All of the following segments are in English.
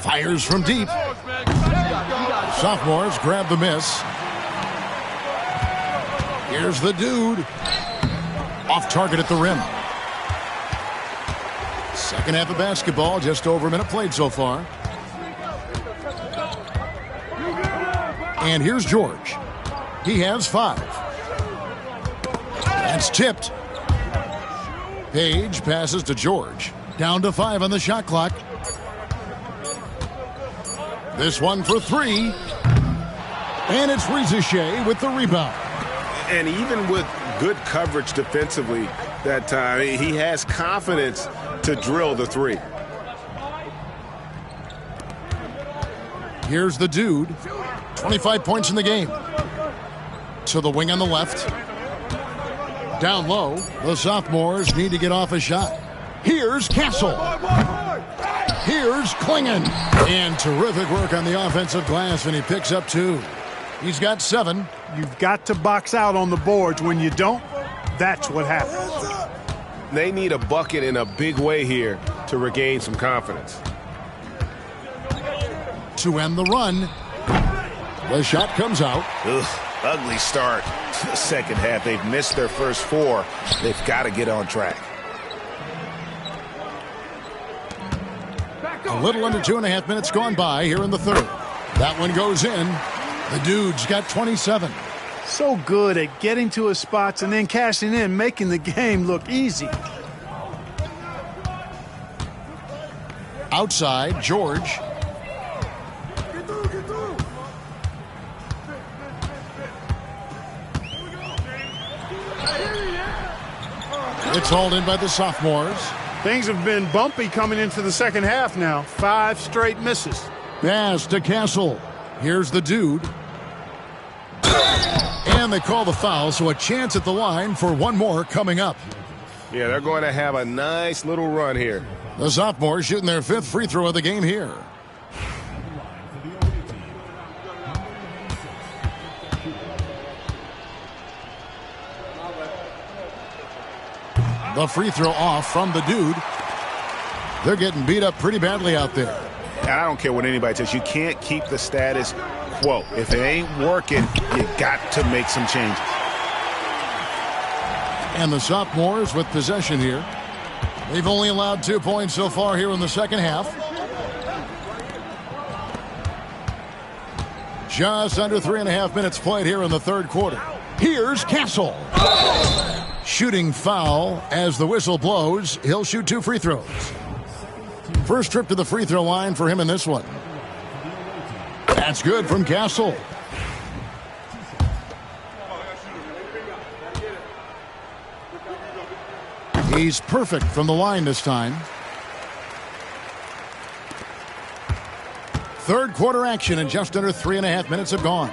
Fires from deep. Sophomores grab the miss. Here's the dude. Off target at the rim. Second half of basketball, just over a minute played so far. And here's George. He has 5. That's tipped. Page passes to George. Down to 5 on the shot clock. This one for 3. And it's Ricochet with the rebound. And even with good coverage defensively that time, he has confidence to drill the 3. Here's the dude. 25 points in the game. To the wing on the left. Down low, the sophomores need to get off a shot. Here's Castle. Here's Klingon. And terrific work on the offensive glass, and he picks up 2. He's got 7. You've got to box out on the boards. When you don't, that's what happens. They need a bucket in a big way here to regain some confidence. To end the run, the shot comes out. Ugh, ugly start to the second half. They've missed their first 4. They've got to get on track. A little under 2.5 minutes gone by here in the third. That one goes in. The dude's got 27. So good at getting to his spots and then cashing in, making the game look easy. Outside, George. It's hauled in by the sophomores. Things have been bumpy coming into the second half now. 5 straight misses. Pass to Castle. Here's the dude. And they call the foul, so a chance at the line for one more coming up. Yeah, they're going to have a nice little run here. The sophomores shooting their 5th free throw of the game here. The free throw off from the dude. They're getting beat up pretty badly out there. And I don't care what anybody says. You can't keep the status quo. If it ain't working, you got to make some changes. And the sophomores with possession here. They've only allowed 2 points so far here in the second half. Just under 3.5 minutes played here in the third quarter. Here's Castle. Shooting foul as the whistle blows. He'll shoot 2 free throws. First trip to the free throw line for him in this one. That's good from Castle. He's perfect from the line this time. Third quarter action, and just under 3.5 minutes have gone.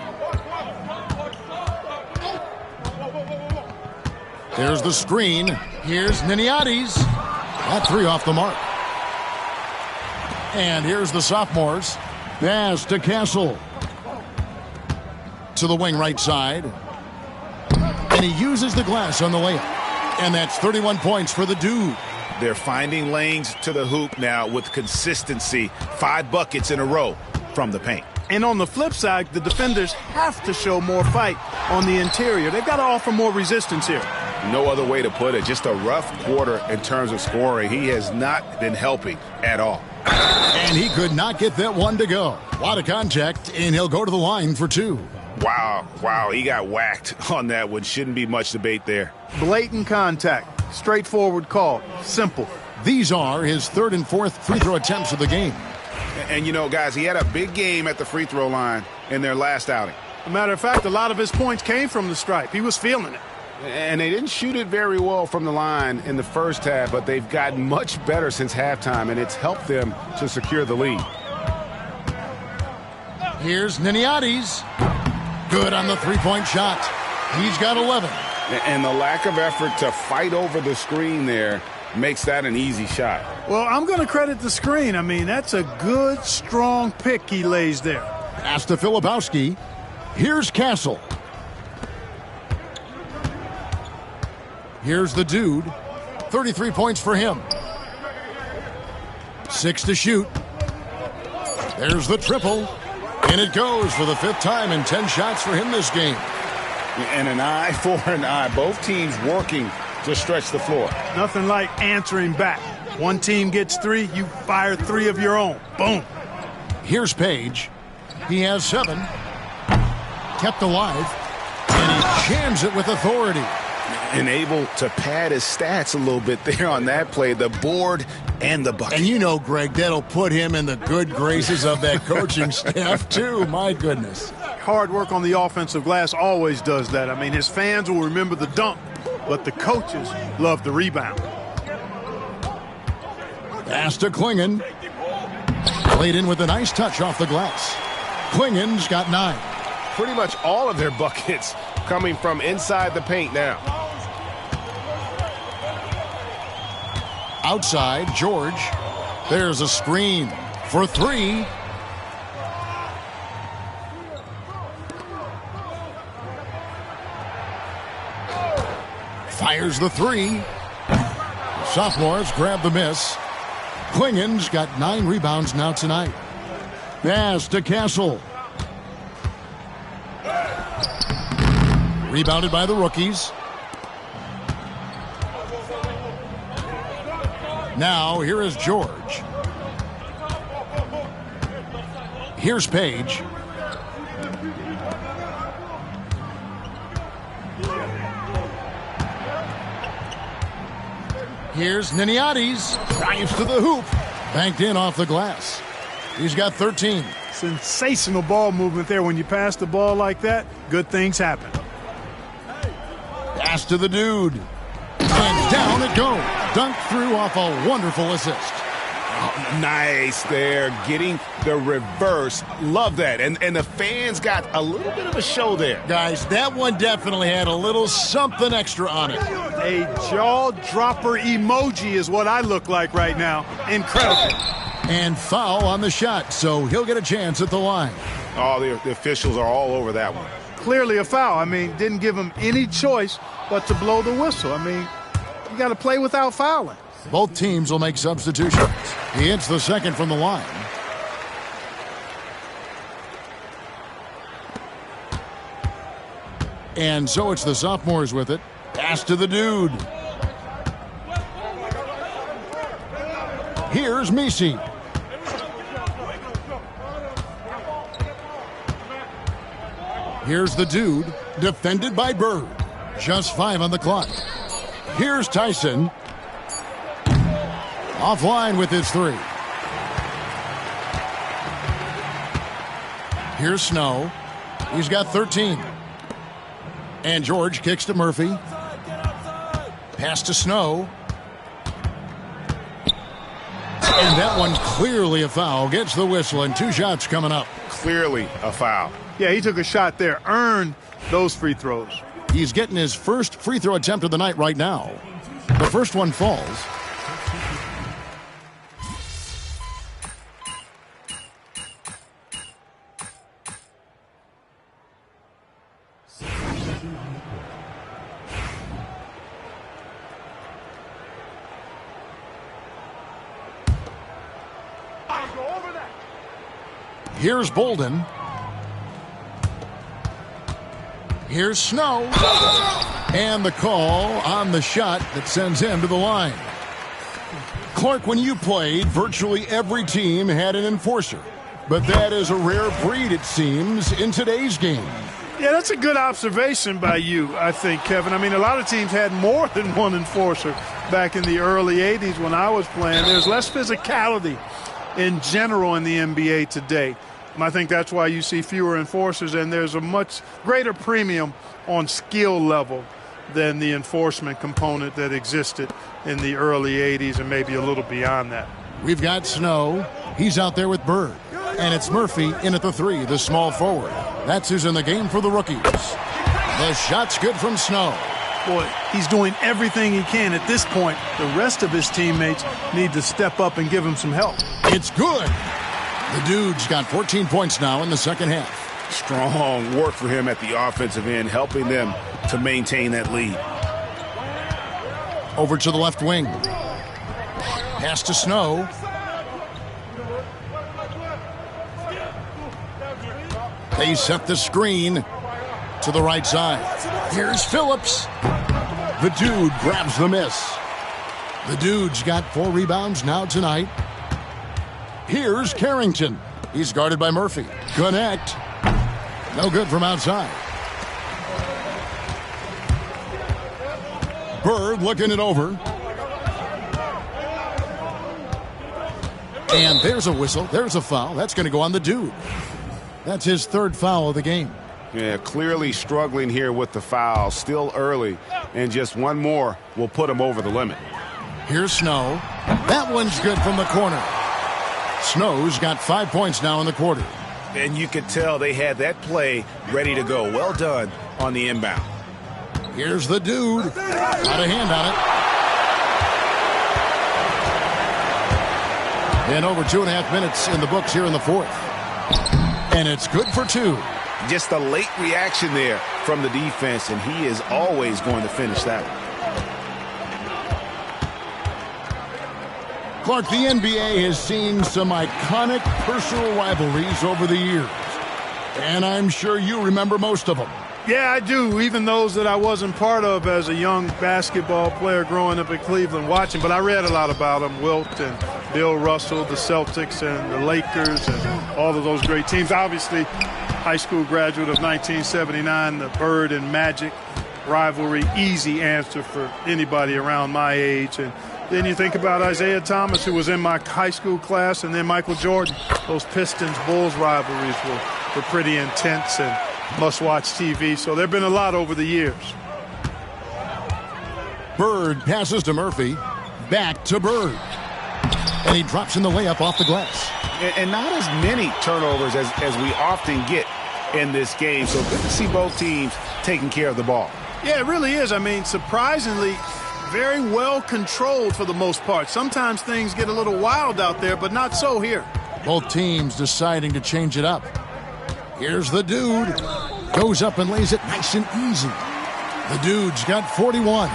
There's the screen. Here's Niniades. That 3 off the mark. And here's the sophomores. Pass to Castle. To the wing right side. And he uses the glass on the layup. And that's 31 points for the dude. They're finding lanes to the hoop now with consistency. 5 buckets in a row from the paint. And on the flip side, the defenders have to show more fight on the interior. They've got to offer more resistance here. No other way to put it. Just a rough quarter in terms of scoring. He has not been helping at all. And he could not get that one to go. A lot of contact, and he'll go to the line for 2. Wow, he got whacked on that one. Shouldn't be much debate there. Blatant contact. Straightforward call. Simple. These are his 3rd and 4th free throw attempts of the game. And you know, guys, he had a big game at the free throw line in their last outing. As a matter of fact, a lot of his points came from the stripe. He was feeling it. And they didn't shoot it very well from the line in the first half, but they've gotten much better since halftime, and it's helped them to secure the lead. Here's Niniades. Good on the 3-point shot. He's got 11. And the lack of effort to fight over the screen there makes that an easy shot. Well, I'm going to credit the screen. I mean, that's a good, strong pick he lays there. Pass to Filipowski. Here's Castle. Here's the dude. 33 points for him. 6 to shoot. There's the triple. And it goes for the 5th time in 10 shots for him this game. And an eye for an eye. Both teams working to stretch the floor. Nothing like answering back. One team gets 3, you fire 3 of your own. Boom. Here's Page. He has 7. Kept alive. And he jams it with authority. And able to pad his stats a little bit there on that play. The board and the bucket. And you know, Greg, that'll put him in the good graces of that coaching staff, too. My goodness. Hard work on the offensive glass always does that. I mean, his fans will remember the dunk, but the coaches love the rebound. Pass to Klingon. Played in with a nice touch off the glass. Klingon's got 9. Pretty much all of their buckets coming from inside the paint now. Outside, George. There's a screen for 3. Fires the 3. Sophomores grab the miss. Klingon's got 9 rebounds now tonight. Pass to Castle. Rebounded by the rookies. Now, here is George. Here's Page. Here's Niniades. Drives to the hoop. Banked in off the glass. He's got 13. Sensational ball movement there. When you pass the ball like that, good things happen. Pass to the dude. And down it goes. Dunked through off a wonderful assist. Oh, nice there. Getting the reverse. Love that. And the fans got a little bit of a show there. Guys, that one definitely had a little something extra on it. A jaw-dropper emoji is what I look like right now. Incredible. And foul on the shot, so he'll get a chance at the line. Oh, the officials are all over that one. Clearly a foul. I mean, didn't give him any choice but to blow the whistle. I mean, you got to play without fouling. Both teams will make substitutions. He hits the second from the line. And so it's the sophomores with it. Pass to the dude. Here's Misi. Here's the dude, defended by Bird. Just 5 on the clock. Here's Tyson. Offline with his 3. Here's Snow. He's got 13. And George kicks to Murphy. Pass to Snow. And that one clearly a foul. Gets the whistle and 2 shots coming up. Clearly a foul. Yeah, he took a shot there. Earned those free throws. He's getting his first free throw attempt of the night right now. The first one falls. Here's Bolden. Here's Snow. And the call on the shot that sends him to the line. Clark, when you played, virtually every team had an enforcer. But that is a rare breed, it seems, in today's game. Yeah, that's a good observation by you, I think, Kevin. I mean, a lot of teams had more than one enforcer back in the early 80s when I was playing. There's less physicality in general in the NBA today. And I think that's why you see fewer enforcers, and there's a much greater premium on skill level than the enforcement component that existed in the early 80s and maybe a little beyond that. We've got Snow. He's out there with Bird. And it's Murphy in at the 3, the small forward. That's who's in the game for the rookies. The shot's good from Snow. Boy, he's doing everything he can at this point. The rest of his teammates need to step up and give him some help. It's good. The dude's got 14 points now in the second half. Strong work for him at the offensive end, helping them to maintain that lead. Over to the left wing. Pass to Snow. They set the screen to the right side. Here's Phillips. The dude grabs the miss. The dude's got 4 rebounds now tonight. Here's Carrington. He's guarded by Murphy. Connect. No good from outside. Bird looking it over. And there's a whistle. There's a foul. That's going to go on the dude. That's his 3rd foul of the game. Yeah, clearly struggling here with the foul. Still early. And just one more will put him over the limit. Here's Snow. That one's good from the corner. Snow's got 5 points now in the quarter. And you could tell they had that play ready to go. Well done on the inbound. Here's the dude. Got a hand on it. And over 2.5 minutes in the books here in the 4th. And it's good for 2. Just a late reaction there from the defense, and he is always going to finish that one. Clark, the NBA has seen some iconic personal rivalries over the years. And I'm sure you remember most of them. Yeah, I do, even those that I wasn't part of as a young basketball player growing up in Cleveland watching. But I read a lot about them, Wilt and Bill Russell, the Celtics and the Lakers and all of those great teams. Obviously, high school graduate of 1979, the Bird and Magic rivalry, easy answer for anybody around my age. And then you think about Isaiah Thomas, who was in my high school class, and then Michael Jordan. Those Pistons-Bulls rivalries were pretty intense and must-watch TV. So there have been a lot over the years. Bird passes to Murphy. Back to Bird. And he drops in the layup off the glass. And not as many turnovers as we often get in this game. So good to see both teams taking care of the ball. Yeah, it really is. I mean, surprisingly, very well controlled for the most part. Sometimes things get a little wild out there, but not so here. Both teams deciding to change it up. Here's the dude. Goes up and lays it nice and easy. The dude's got 41.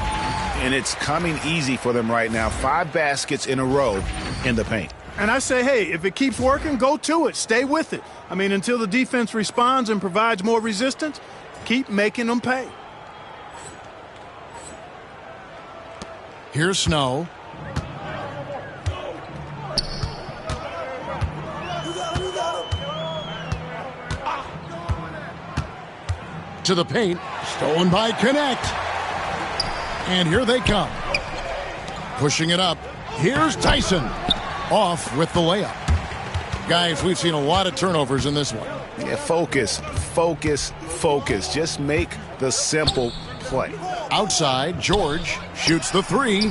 And it's coming easy for them right now. 5 baskets in a row in the paint. And I say, hey, if it keeps working, go to it. Stay with it. I mean, until the defense responds and provides more resistance, keep making them pay. Here's Snow. To the paint. Stolen by Connect. And here they come. Pushing it up. Here's Tyson. Off with the layup. Guys, we've seen a lot of turnovers in this one. Yeah, focus, focus, focus. Just make the simple play. Outside, George shoots the 3.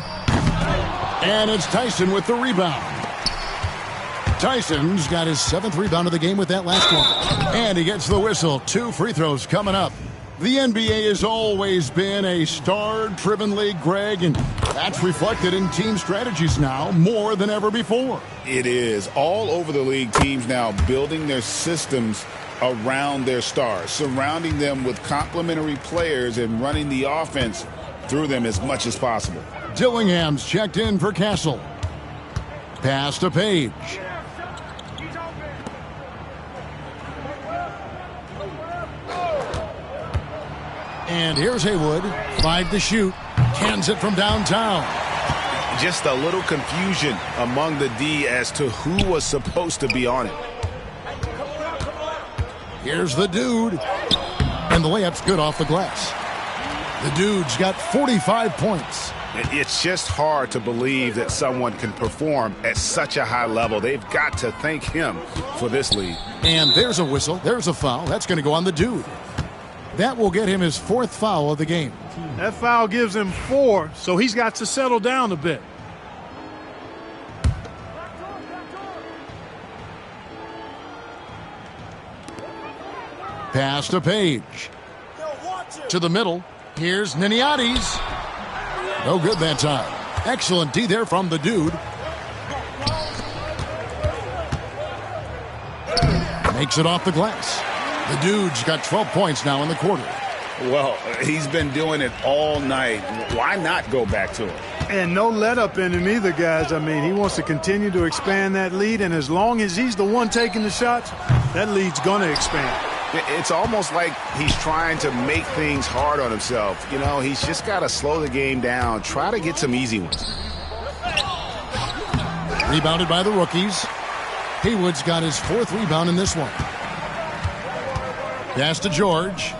And it's Tyson with the rebound. Tyson's got his 7th rebound of the game with that last one. And he gets the whistle. 2 free throws coming up. The NBA has always been a star-driven league, Greg, and that's reflected in team strategies now more than ever before. It is. All over the league, teams now building their systems around their stars, surrounding them with complementary players and running the offense through them as much as possible. Dillingham's checked in for Castle. Pass to Page. And here's Haywood. 5 to shoot. Cans it from downtown. Just a little confusion among the D as to who was supposed to be on it. Here's the dude. And the layup's good off the glass. The dude's got 45 points. It's just hard to believe that someone can perform at such a high level. They've got to thank him for this lead. And there's a whistle. There's a foul. That's going to go on the dude. That will get him his 4th foul of the game. That foul gives him 4, so he's got to settle down a bit. Pass to Page. To the middle. Here's Niniades. No good that time. Excellent D there from the dude. Makes it off the glass. The dude's got 12 points now in the quarter. Well, he's been doing it all night. Why not go back to it? And no let up in him either, guys. I mean, he wants to continue to expand that lead, and as long as he's the one taking the shots, that lead's going to expand. It's almost like he's trying to make things hard on himself. You know, he's just got to slow the game down, try to get some easy ones. Rebounded by the rookies. Haywood's got his 4th rebound in this one. Pass to George.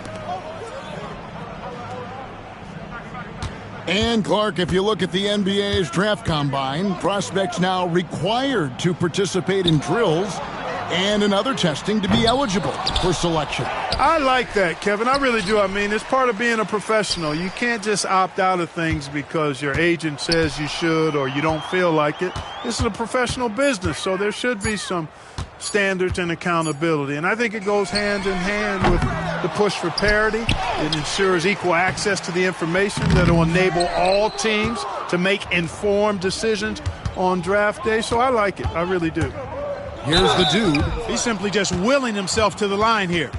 And Clark, if you look at the NBA's draft combine, prospects now required to participate in drills and in other testing to be eligible for selection. I like that, Kevin. I really do. I mean, it's part of being a professional. You can't just opt out of things because your agent says you should or you don't feel like it. This is a professional business, so there should be some standards and accountability. And I think it goes hand in hand with the push for parity. It ensures equal access to the information that will enable all teams to make informed decisions on draft day. So I like it. I really do. Here's the dude. He's simply just willing himself to the line here.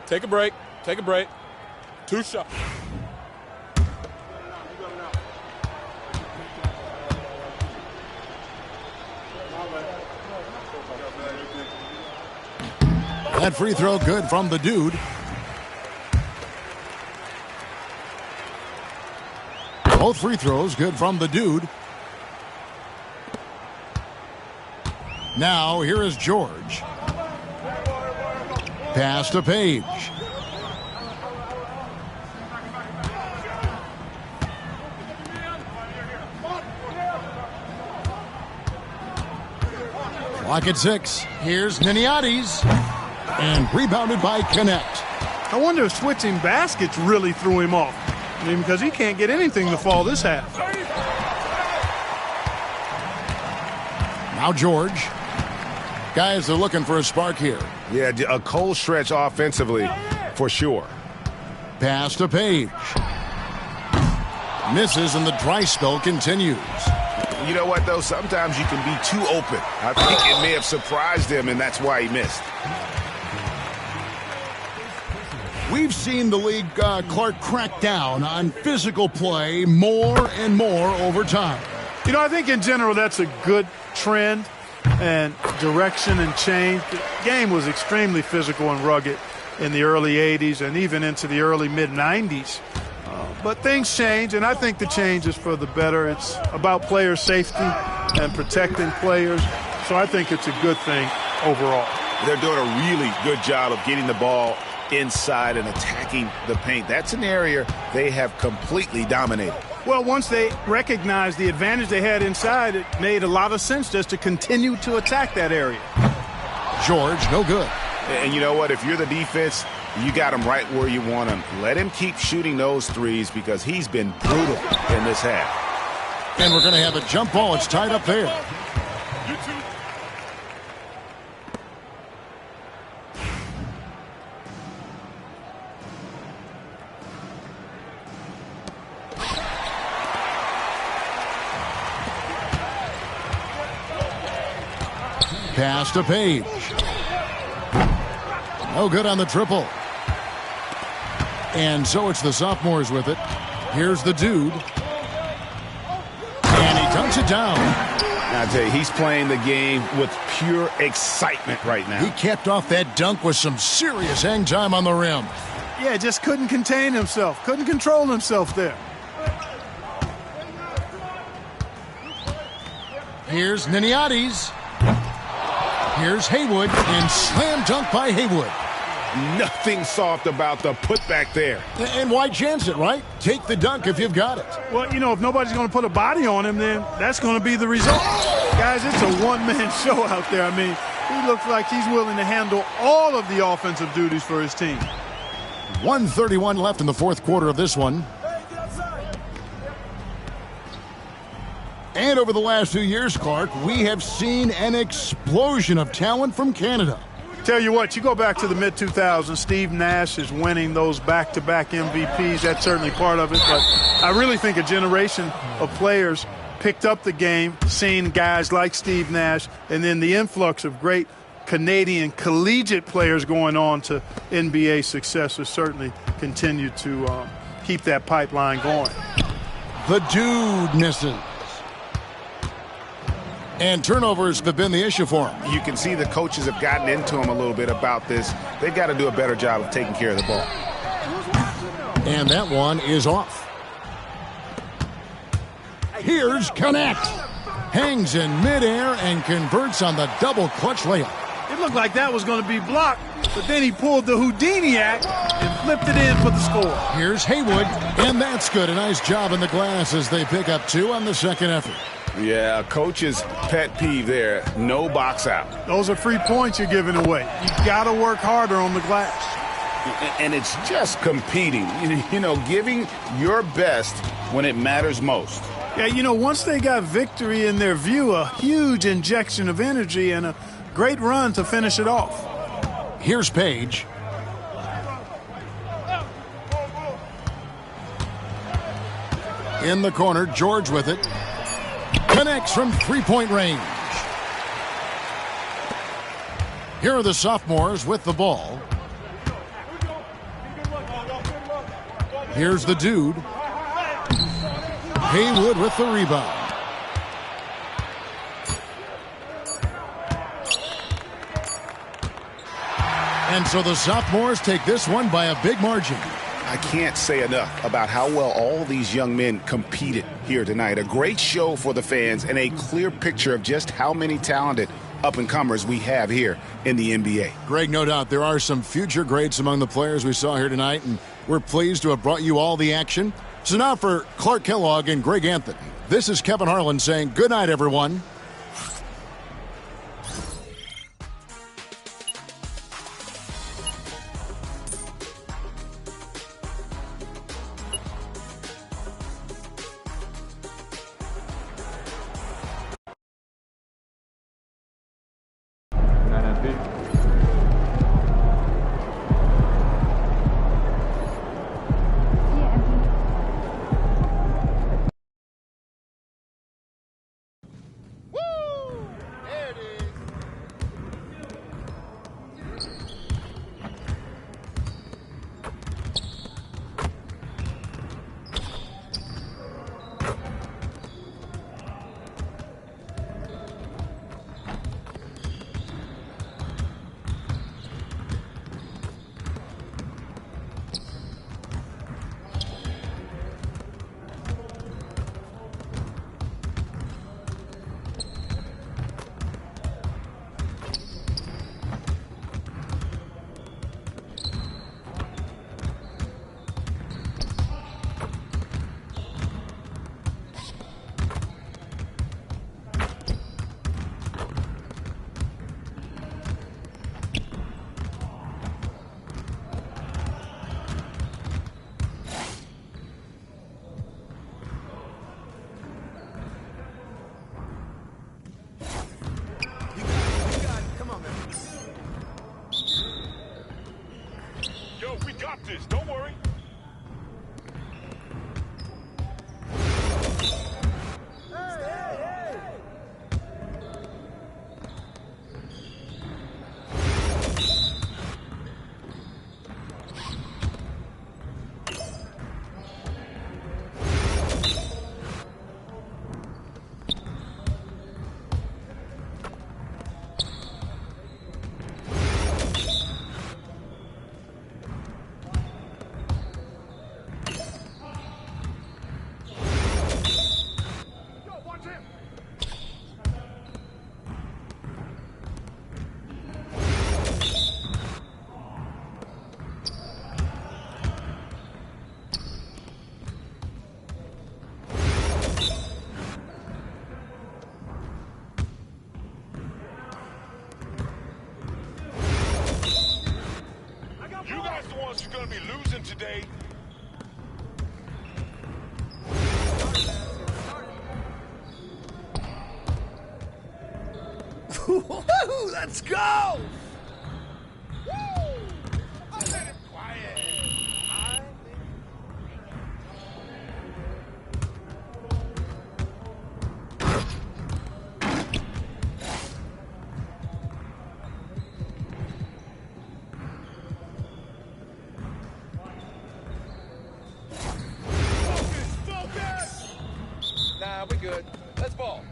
Take a break. Take a break. 2 shots. That free throw good from the dude. Both free throws good from the dude. Now here is George. Pass to Page. Clock at 6. Here's Niniades. And rebounded by Connect. I wonder if switching baskets really threw him off. I mean, because he can't get anything to fall this half. Now George. Guys are looking for a spark here. Yeah, a cold stretch offensively for sure. Pass to Page. Misses and the dry spell continues. You know what, though? Sometimes you can be too open. I think it may have surprised him, and that's why he missed. We've seen the league, Clark, crack down on physical play more and more over time. You know, I think in general that's a good trend and direction and change. The game was extremely physical and rugged in the early 80s and even into the early mid-90s. But things change, and I think the change is for the better. It's about player safety and protecting players, so I think it's a good thing overall. They're doing a really good job of getting the ball inside and attacking the paint. That's an area they have completely dominated. Well, once they recognized the advantage they had inside, it made a lot of sense just to continue to attack that area. George, no good. And you know what? If you're the defense, you got him right where you want him. Let him keep shooting those threes because he's been brutal in this half. And we're going to have a jump ball. It's tied up there. Pass to Page. No good on the triple. And so it's the sophomores with it. Here's the dude. And he dunks it down. Now, I tell you, he's playing the game with pure excitement right now. He capped off that dunk with some serious hang time on the rim. Yeah, just couldn't contain himself. Couldn't control himself there. Here's Niniades. Here's Haywood, and slam dunk by Haywood. Nothing soft about the putback there. And why chance it, right? Take the dunk if you've got it. Well, you know, if nobody's going to put a body on him, then that's going to be the result. Guys, it's a one-man show out there. I mean, he looks like he's willing to handle all of the offensive duties for his team. 1:31 left in the fourth quarter of this one. And over the last 2 years, Clark, we have seen an explosion of talent from Canada. Tell you what, you go back to the mid-2000s, Steve Nash is winning those back-to-back MVPs. That's certainly part of it. But I really think a generation of players picked up the game, seeing guys like Steve Nash, and then the influx of great Canadian collegiate players going on to NBA success has certainly continued to keep that pipeline going. The dude misses. And turnovers have been the issue for him. You can see the coaches have gotten into him a little bit about this. They've got to do a better job of taking care of the ball. And that one is off. Here's Connect. Hangs in midair and converts on the double clutch layup. It looked like that was going to be blocked, but then he pulled the Houdini act and flipped it in for the score. Here's Haywood, and that's good. A nice job in the glass as they pick up 2 on the second effort. Yeah, coach's pet peeve there, no box out. Those are free points you're giving away. You got to work harder on the glass. And it's just competing, you know, giving your best when it matters most. Yeah, you know, once they got victory in their view, a huge injection of energy and a great run to finish it off. Here's Page. In the corner, George with it. Connects from three-point range. Here are the sophomores with the ball. Here's the dude. Haywood with the rebound. And so the sophomores take this one by a big margin. I can't say enough about how well all these young men competed here tonight. A great show for the fans and a clear picture of just how many talented up-and-comers we have here in the NBA. Greg, no doubt there are some future greats among the players we saw here tonight, and we're pleased to have brought you all the action. So now for Clark Kellogg and Greg Anthony, this is Kevin Harlan saying good night, everyone. Don't worry. You're going to be losing today. Let's go! Nah, we good. Let's ball.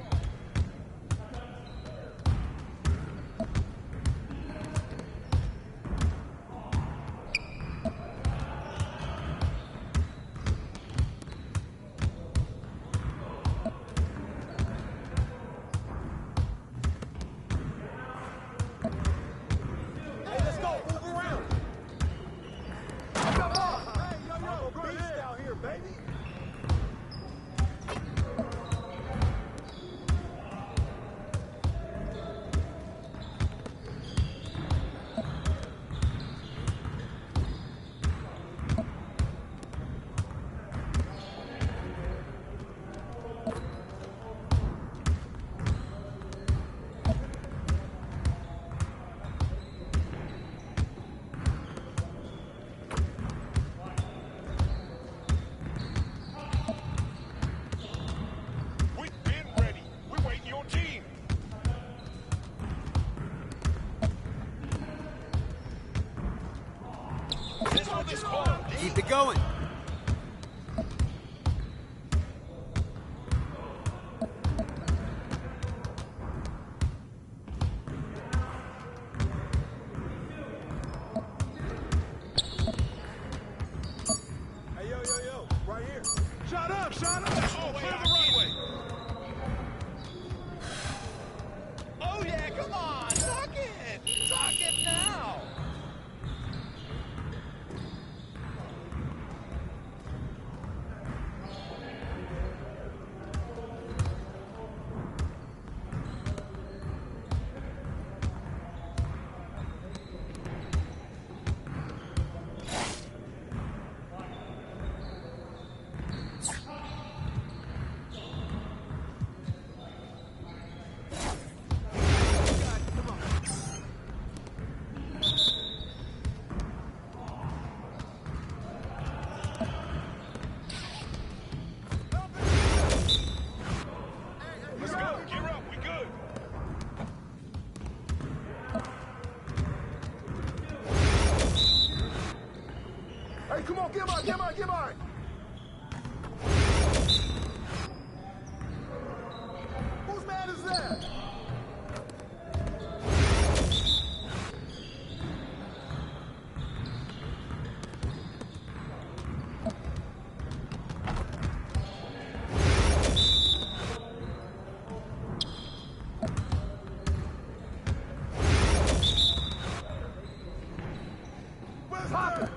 Keep it going. Hey, yo, right here. Shot up. Oh, clear the runway. Oh, yeah, come on. Suck it. Suck it now. Let's go. Gear up. We good. Hey, come on, get mine. Whose man is that? Where's Hopper?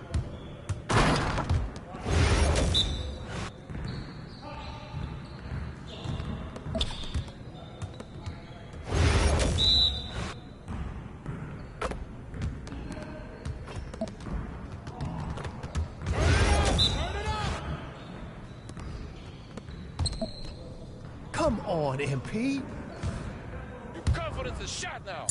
Come on, MP. Your confidence is shot now.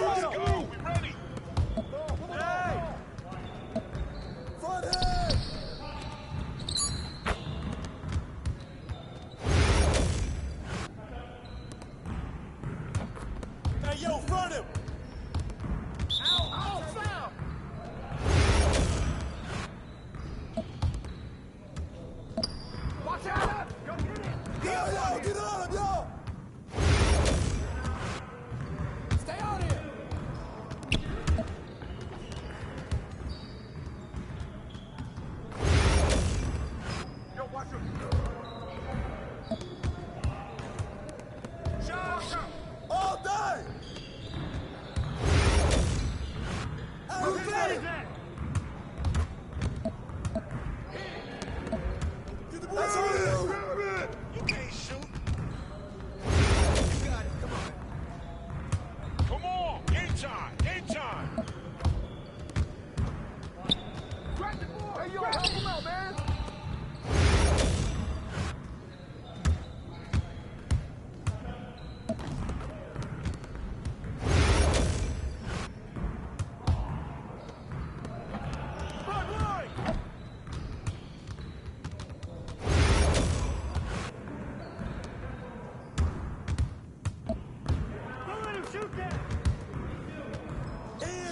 Let's go. We ready. Front head! Hey, yo, front him. Ow, foul! Watch out! Go get it! Get on him, yo! Stay on here! Yo, watch him! Shot! All day!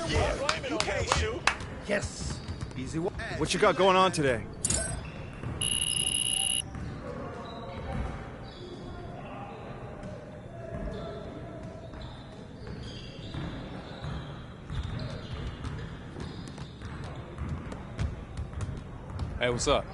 Yeah, you can't shoot. Yes. Easy one. What you got going on today? Hey, what's up?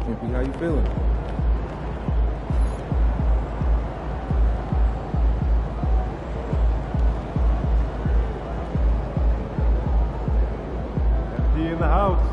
Wimpy, how you feeling? Empty in the house.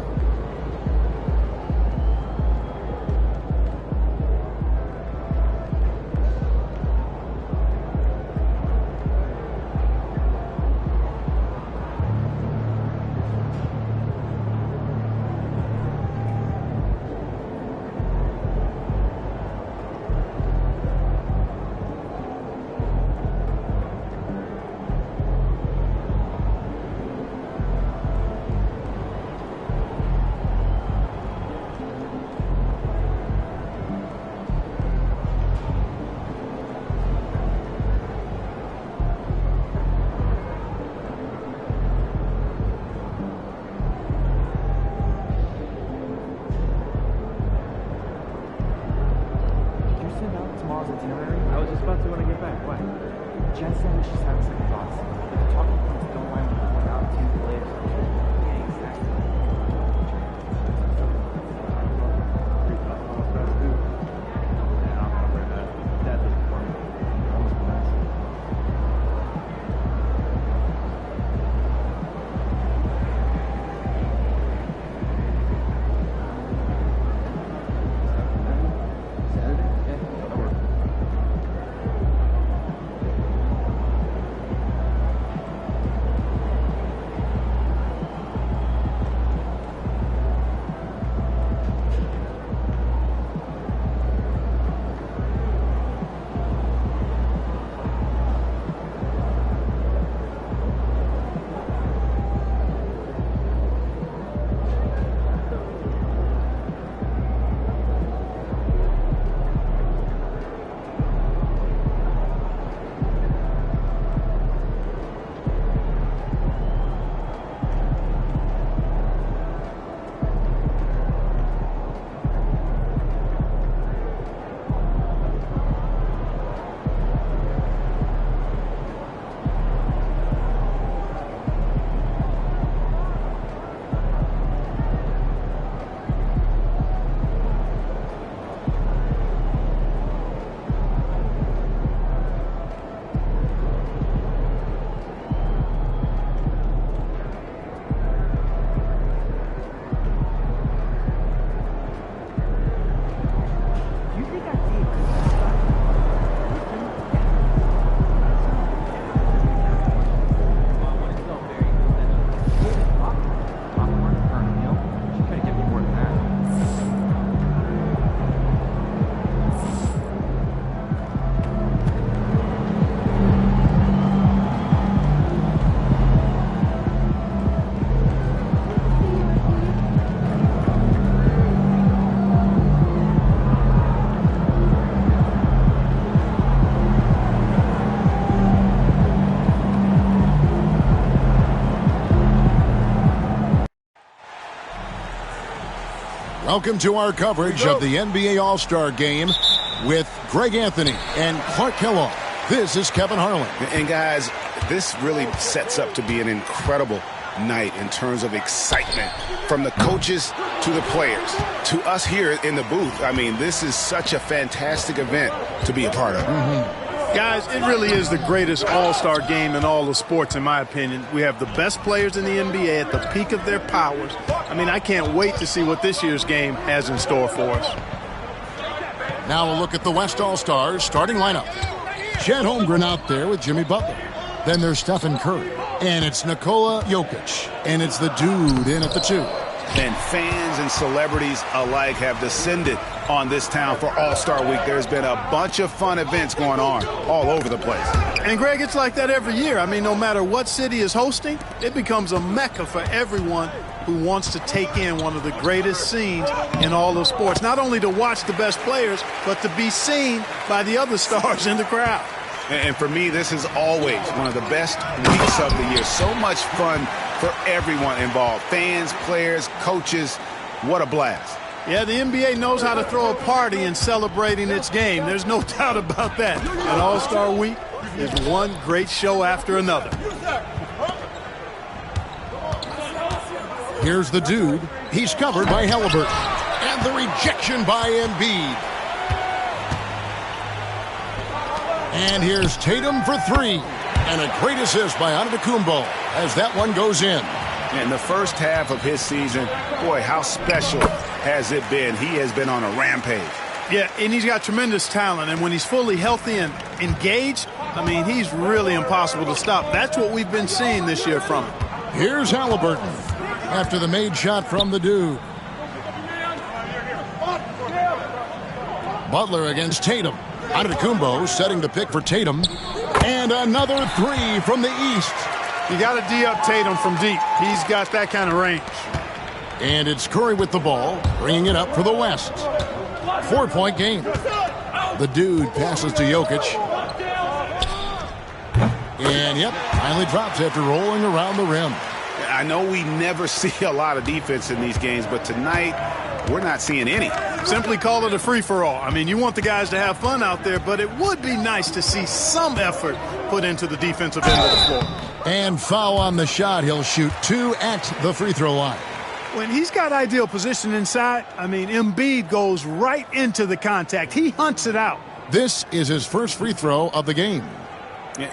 I was just about to when I get back. What? Jen said she's having second thoughts. But the talking points don't mind going out 2 players. Yeah, exactly. Yeah, I'm not worried about it. That doesn't work. Almost nice. Welcome to our coverage of the NBA All-Star Game with Greg Anthony and Clark Kellogg. This is Kevin Harlan. And guys, this really sets up to be an incredible night in terms of excitement from the coaches to the players to us here in the booth. I mean, this is such a fantastic event to be a part of. Guys, it really is the greatest all-star game in all of sports, in my opinion. We have the best players in the NBA at the peak of their powers. I mean, I can't wait to see what this year's game has in store for us. Now a look at the West All-Stars starting lineup. Chet Holmgren out there with Jimmy Butler. Then there's Stephen Curry. And it's Nikola Jokic. And it's the dude in at the 2. And fans and celebrities alike have descended on this town for All-Star Week. There's been a bunch of fun events going on all over the place. And, Greg, it's like that every year. I mean, no matter what city is hosting, it becomes a mecca for everyone who wants to take in one of the greatest scenes in all of sports. Not only to watch the best players, but to be seen by the other stars in the crowd. And for me, this is always one of the best weeks of the year. So much fun for everyone involved. Fans, players, coaches. What a blast. Yeah, the NBA knows how to throw a party in celebrating its game. There's no doubt about that. And All-Star Week is one great show after another. Here's the dude. He's covered by Halliburton. And the rejection by Embiid. And here's Tatum for 3. And a great assist by Antetokounmpo as that one goes in. In the first half of his season, boy, how special has it been? He has been on a rampage. Yeah, and he's got tremendous talent. And when he's fully healthy and engaged, I mean, he's really impossible to stop. That's what we've been seeing this year from him. Here's Halliburton after the made shot from the dude. Butler against Tatum. Antetokounmpo setting the pick for Tatum. And another 3 from the east. You got to D up Tatum from deep. He's got that kind of range. And it's Curry with the ball, bringing it up for the West. 4-point game. The dude passes to Jokic. And, yep, finally drops after rolling around the rim. I know we never see a lot of defense in these games, but tonight we're not seeing any. Simply call it a free-for-all. I mean, you want the guys to have fun out there, but it would be nice to see some effort put into the defensive end of the floor. And foul on the shot. He'll shoot 2 at the free throw line. When he's got ideal position inside, I mean, Embiid goes right into the contact. He hunts it out. This is his first free throw of the game.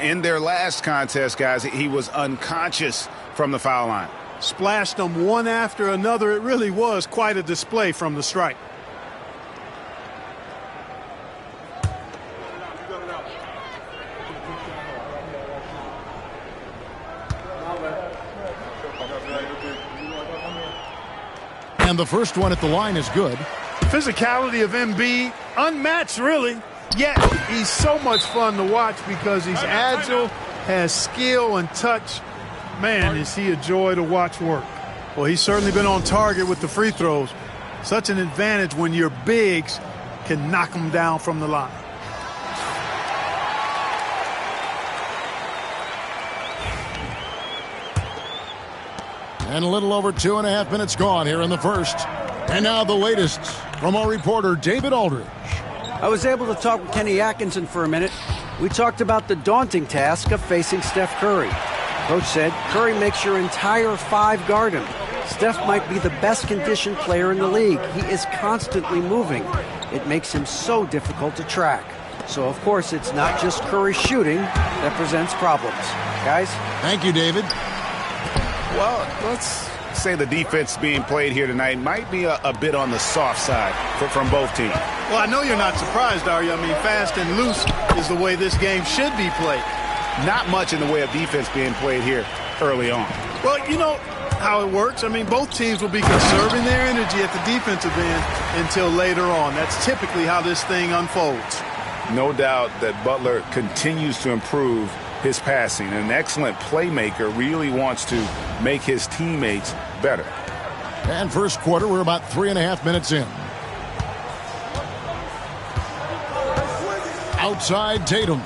In their last contest, guys, he was unconscious from the foul line. Splashed them one after another. It really was quite a display from the stripe. And the first one at the line is good. Physicality of Embiid, unmatched really. Yet he's so much fun to watch because he's agile, has skill and touch. Man, is he a joy to watch work. Well, he's certainly been on target with the free throws. Such an advantage when your bigs can knock them down from the line. And a little over 2.5 minutes gone here in the first. And now the latest from our reporter, David Aldridge. I was able to talk with Kenny Atkinson for a minute. We talked about the daunting task of facing Steph Curry. Coach said Curry makes your entire 5 guard him. Steph might be the best conditioned player in the league. He is constantly moving. It makes him so difficult to track. So, of course, it's not just Curry shooting that presents problems. Guys? Thank you, David. Well, let's say the defense being played here tonight might be a bit on the soft side from both teams. Well, I know you're not surprised, are you? I mean, fast and loose is the way this game should be played. Not much in the way of defense being played here early on. Well, you know how it works. I mean, both teams will be conserving their energy at the defensive end until later on. That's typically how this thing unfolds. No doubt that Butler continues to improve his passing. An excellent playmaker, really wants to make his teammates better. And first quarter, we're about 3.5 minutes in. Outside Tatum.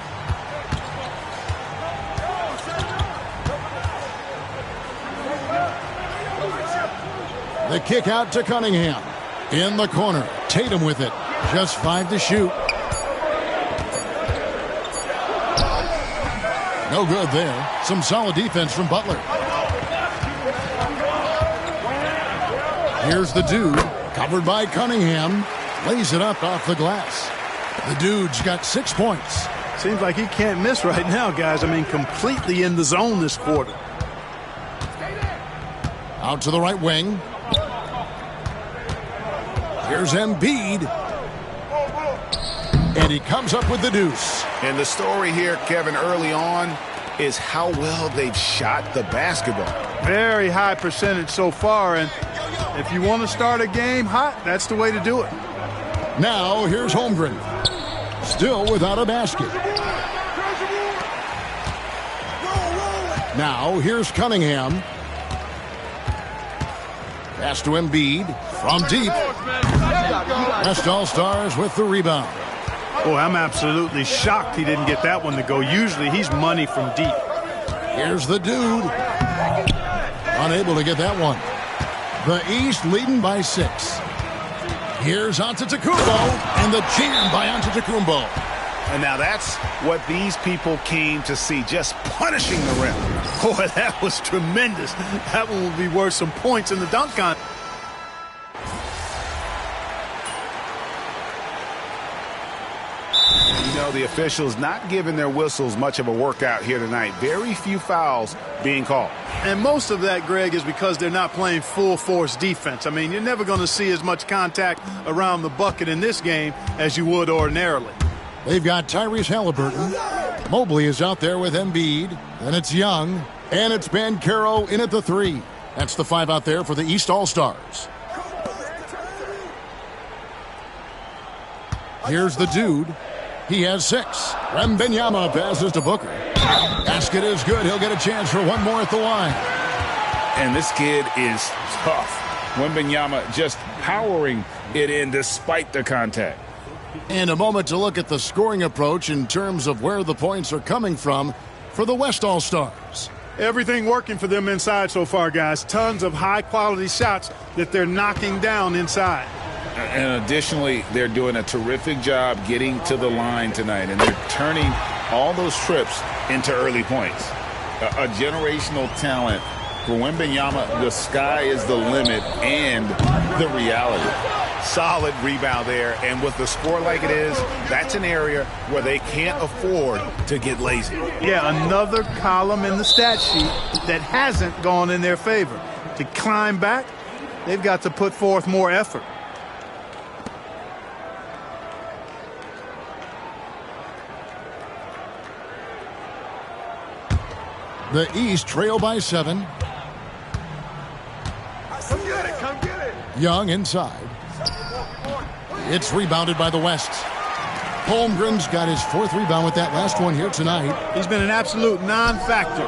The kick out to Cunningham. In the corner, Tatum with it. Just 5 to shoot. No good there. Some solid defense from Butler. Here's the dude, covered by Cunningham. Lays it up off the glass. The dude's got 6 points. Seems like he can't miss right now, guys. I mean, completely in the zone this quarter. Out to the right wing. Here's Embiid. And he comes up with the deuce. And the story here, Kevin, early on is how well they've shot the basketball. Very high percentage so far, and if you want to start a game hot, that's the way to do it. Now here's Holmgren. Still without a basket. Now here's Cunningham. Pass to Embiid from deep. West All-Stars with the rebound. Oh, I'm absolutely shocked he didn't get that one to go. Usually he's money from deep. Here's the dude. Unable to get that one. The East leading by 6. Here's Antetokounmpo, and the jam by Antetokounmpo. And now that's what these people came to see, just punishing the rim. Boy, that was tremendous. That one will be worth some points in the dunk contest. You know, the officials not giving their whistles much of a workout here tonight. Very few fouls being called. And most of that, Greg, is because they're not playing full-force defense. I mean, you're never going to see as much contact around the bucket in this game as you would ordinarily. They've got Tyrese Halliburton. Mobley is out there with Embiid. Then it's Young. And it's Banchero in at the 3. That's the 5 out there for the East All-Stars. Here's the dude. He has 6. Wembanyama passes to Booker. Basket is good. He'll get a chance for one more at the line. And this kid is tough. Wembanyama just powering it in despite the contact. And a moment to look at the scoring approach in terms of where the points are coming from for the West All-Stars. Everything working for them inside so far, guys. Tons of high-quality shots that they're knocking down inside. And additionally, they're doing a terrific job getting to the line tonight, and they're turning all those trips into early points. A generational talent. For Wembanyama, the sky is the limit and the reality. Solid rebound there, and with the score like it is, that's an area where they can't afford to get lazy. Yeah, another column in the stat sheet that hasn't gone in their favor. To climb back, they've got to put forth more effort. The East trail by 7. Come get it, come get it. Young inside. It's rebounded by the West. Holmgren's got his 4th rebound with that last one here tonight. He's been an absolute non-factor.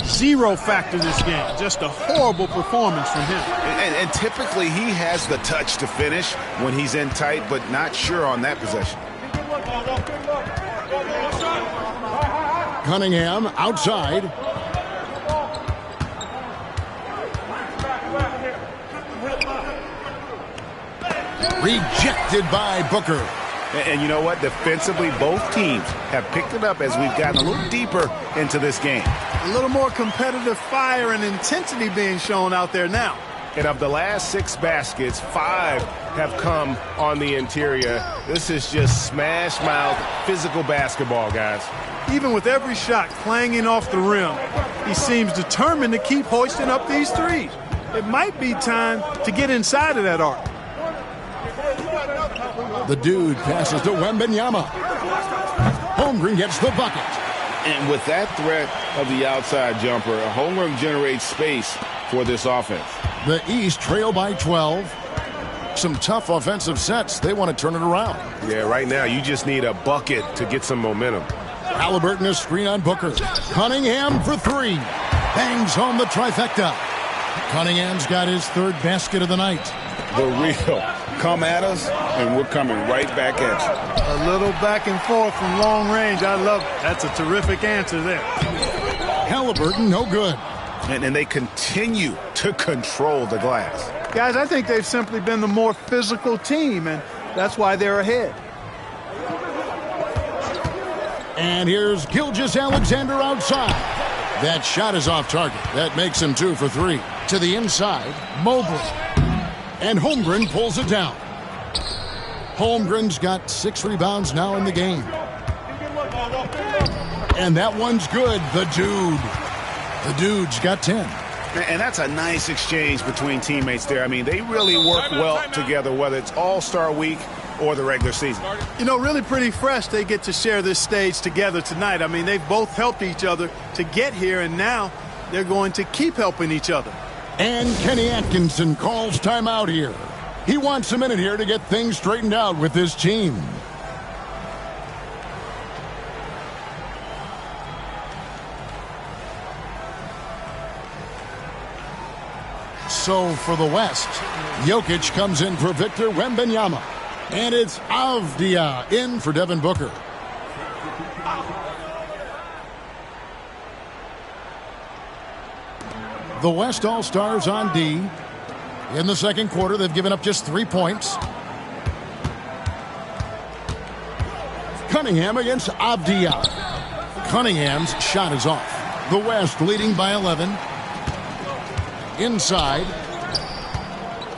0 factor this game. Just a horrible performance from him. And typically he has the touch to finish when he's in tight, but not sure on that possession. Cunningham outside. Rejected by Booker. And you know what? Defensively, both teams have picked it up as we've gotten a little deeper into this game. A little more competitive fire and intensity being shown out there now. And of the last 6 baskets, 5 have come on the interior. This is just smash mouth physical basketball, guys. Even with every shot clanging off the rim, he seems determined to keep hoisting up these threes. It might be time to get inside of that arc. The dude passes to Wembanyama. Holmgren gets the bucket. And with that threat of the outside jumper, Holmgren generates space for this offense. The East trail by 12. Some tough offensive sets. They want to turn it around. Yeah, right now you just need a bucket to get some momentum. Halliburton is screen on Booker. Cunningham for 3. Bangs home the trifecta. Cunningham's got his 3rd basket of the night. The real come at us, and we're coming right back at you. A little back and forth from long range. I love it. That's a terrific answer there. Halliburton, no good. And they continue to control the glass. Guys, I think they've simply been the more physical team, and that's why they're ahead. And here's Gilgeous-Alexander outside. That shot is off target. That makes him 2 for 3. To the inside, Mobley. And Holmgren pulls it down. Holmgren's got 6 rebounds now in the game. And that one's good. The dude's got 10. And that's a nice exchange between teammates there. I mean, they really work well together, whether it's All-Star Week or the regular season. You know, really pretty fresh they get to share this stage together tonight. I mean, they've both helped each other to get here, and now they're going to keep helping each other. And Kenny Atkinson calls timeout here. He wants a minute here to get things straightened out with his team. So for the West, Jokic comes in for Victor Wembanyama. And it's Avdia in for Devin Booker. The West All-Stars on D. In the second quarter, they've given up just 3 points. Cunningham against Avdia. Cunningham's shot is off. The West leading by 11. Inside.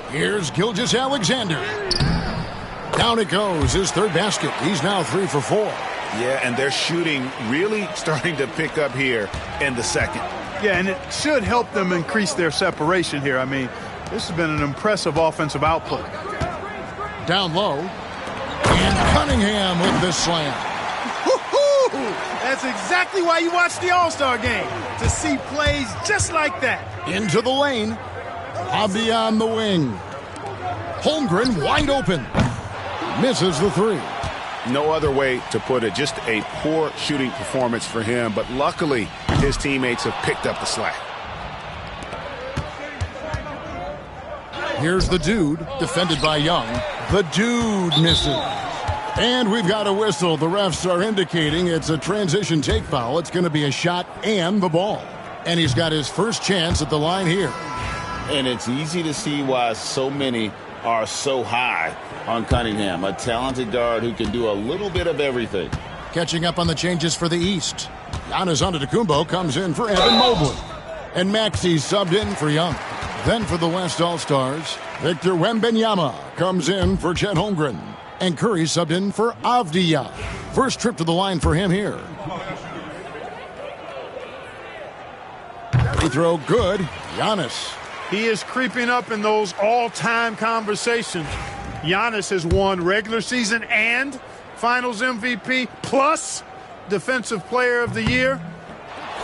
Here's Gilgeous-Alexander. Down it goes, his third basket. He's now 3 for 4. Yeah, and their shooting really starting to pick up here in the second. Yeah, and it should help them increase their separation here. I mean, this has been an impressive offensive output. Down low. And Cunningham with the slam. Woo-hoo! That's exactly why you watch the All-Star game, to see plays just like that. Into the lane. Avdia on the wing. Holmgren wide open. Misses the 3. No other way to put it. Just a poor shooting performance for him, but luckily his teammates have picked up the slack. Here's the dude, defended by Young. The dude misses. And we've got a whistle. The refs are indicating it's a transition take foul. It's going to be a shot and the ball. And he's got his first chance at the line here. And it's easy to see why so many are so high on Cunningham, a talented guard who can do a little bit of everything. Catching up on the changes for the East. Giannis Antetokounmpo comes in for Evan Mobley. And Maxey subbed in for Young. Then for the West All-Stars, Victor Wembanyama comes in for Chet Holmgren. And Curry subbed in for Avdia. First trip to the line for him here. Free throw good. Giannis. He is creeping up in those all-time conversations. Giannis has won regular season and Finals MVP plus Defensive Player of the Year.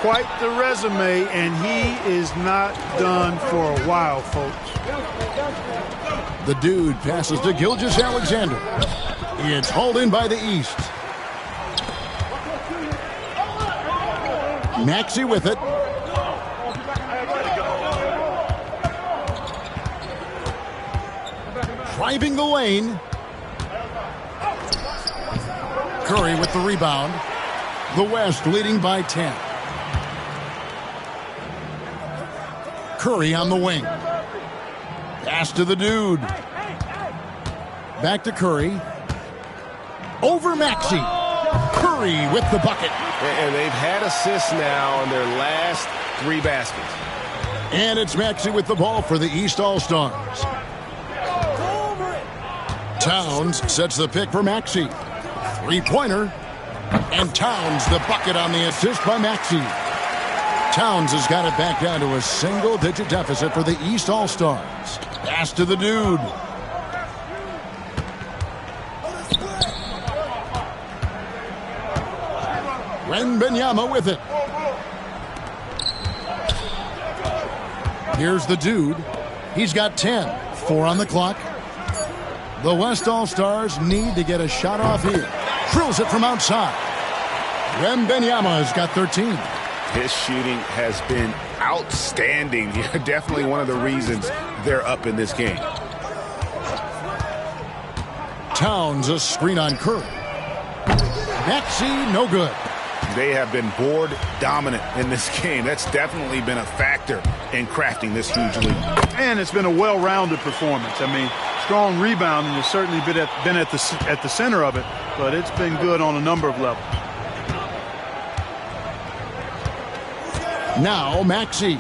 Quite the resume, and he is not done for a while, folks. The dude passes to Gilgeous-Alexander. It's hauled in by the East. Maxey with it. Driving the lane. Curry with the rebound. The West leading by 10. Curry on the wing. Pass to the dude. Back to Curry. Over Maxey. Curry with the bucket. And they've had assists now on their last 3 baskets. And it's Maxey with the ball for the East All-Stars. Towns sets the pick for Maxey. 3-pointer. And Towns the bucket on the assist by Maxey. Towns has got it back down to a single-digit deficit for the East All-Stars. Pass to the dude. Wembanyama with it. Here's the dude. He's got 10. 4 on the clock. The West All-Stars need to get a shot off here. Drills it from outside. Wembanyama has got 13. His shooting has been outstanding. Definitely one of the reasons they're up in this game. Towns a screen on Curry. Maxey, no good. They have been board dominant in this game. That's definitely been a factor in crafting this huge lead. And it's been a well-rounded performance. I mean, strong rebounding has certainly been at the center of it, but it's been good on a number of levels. Now Maxey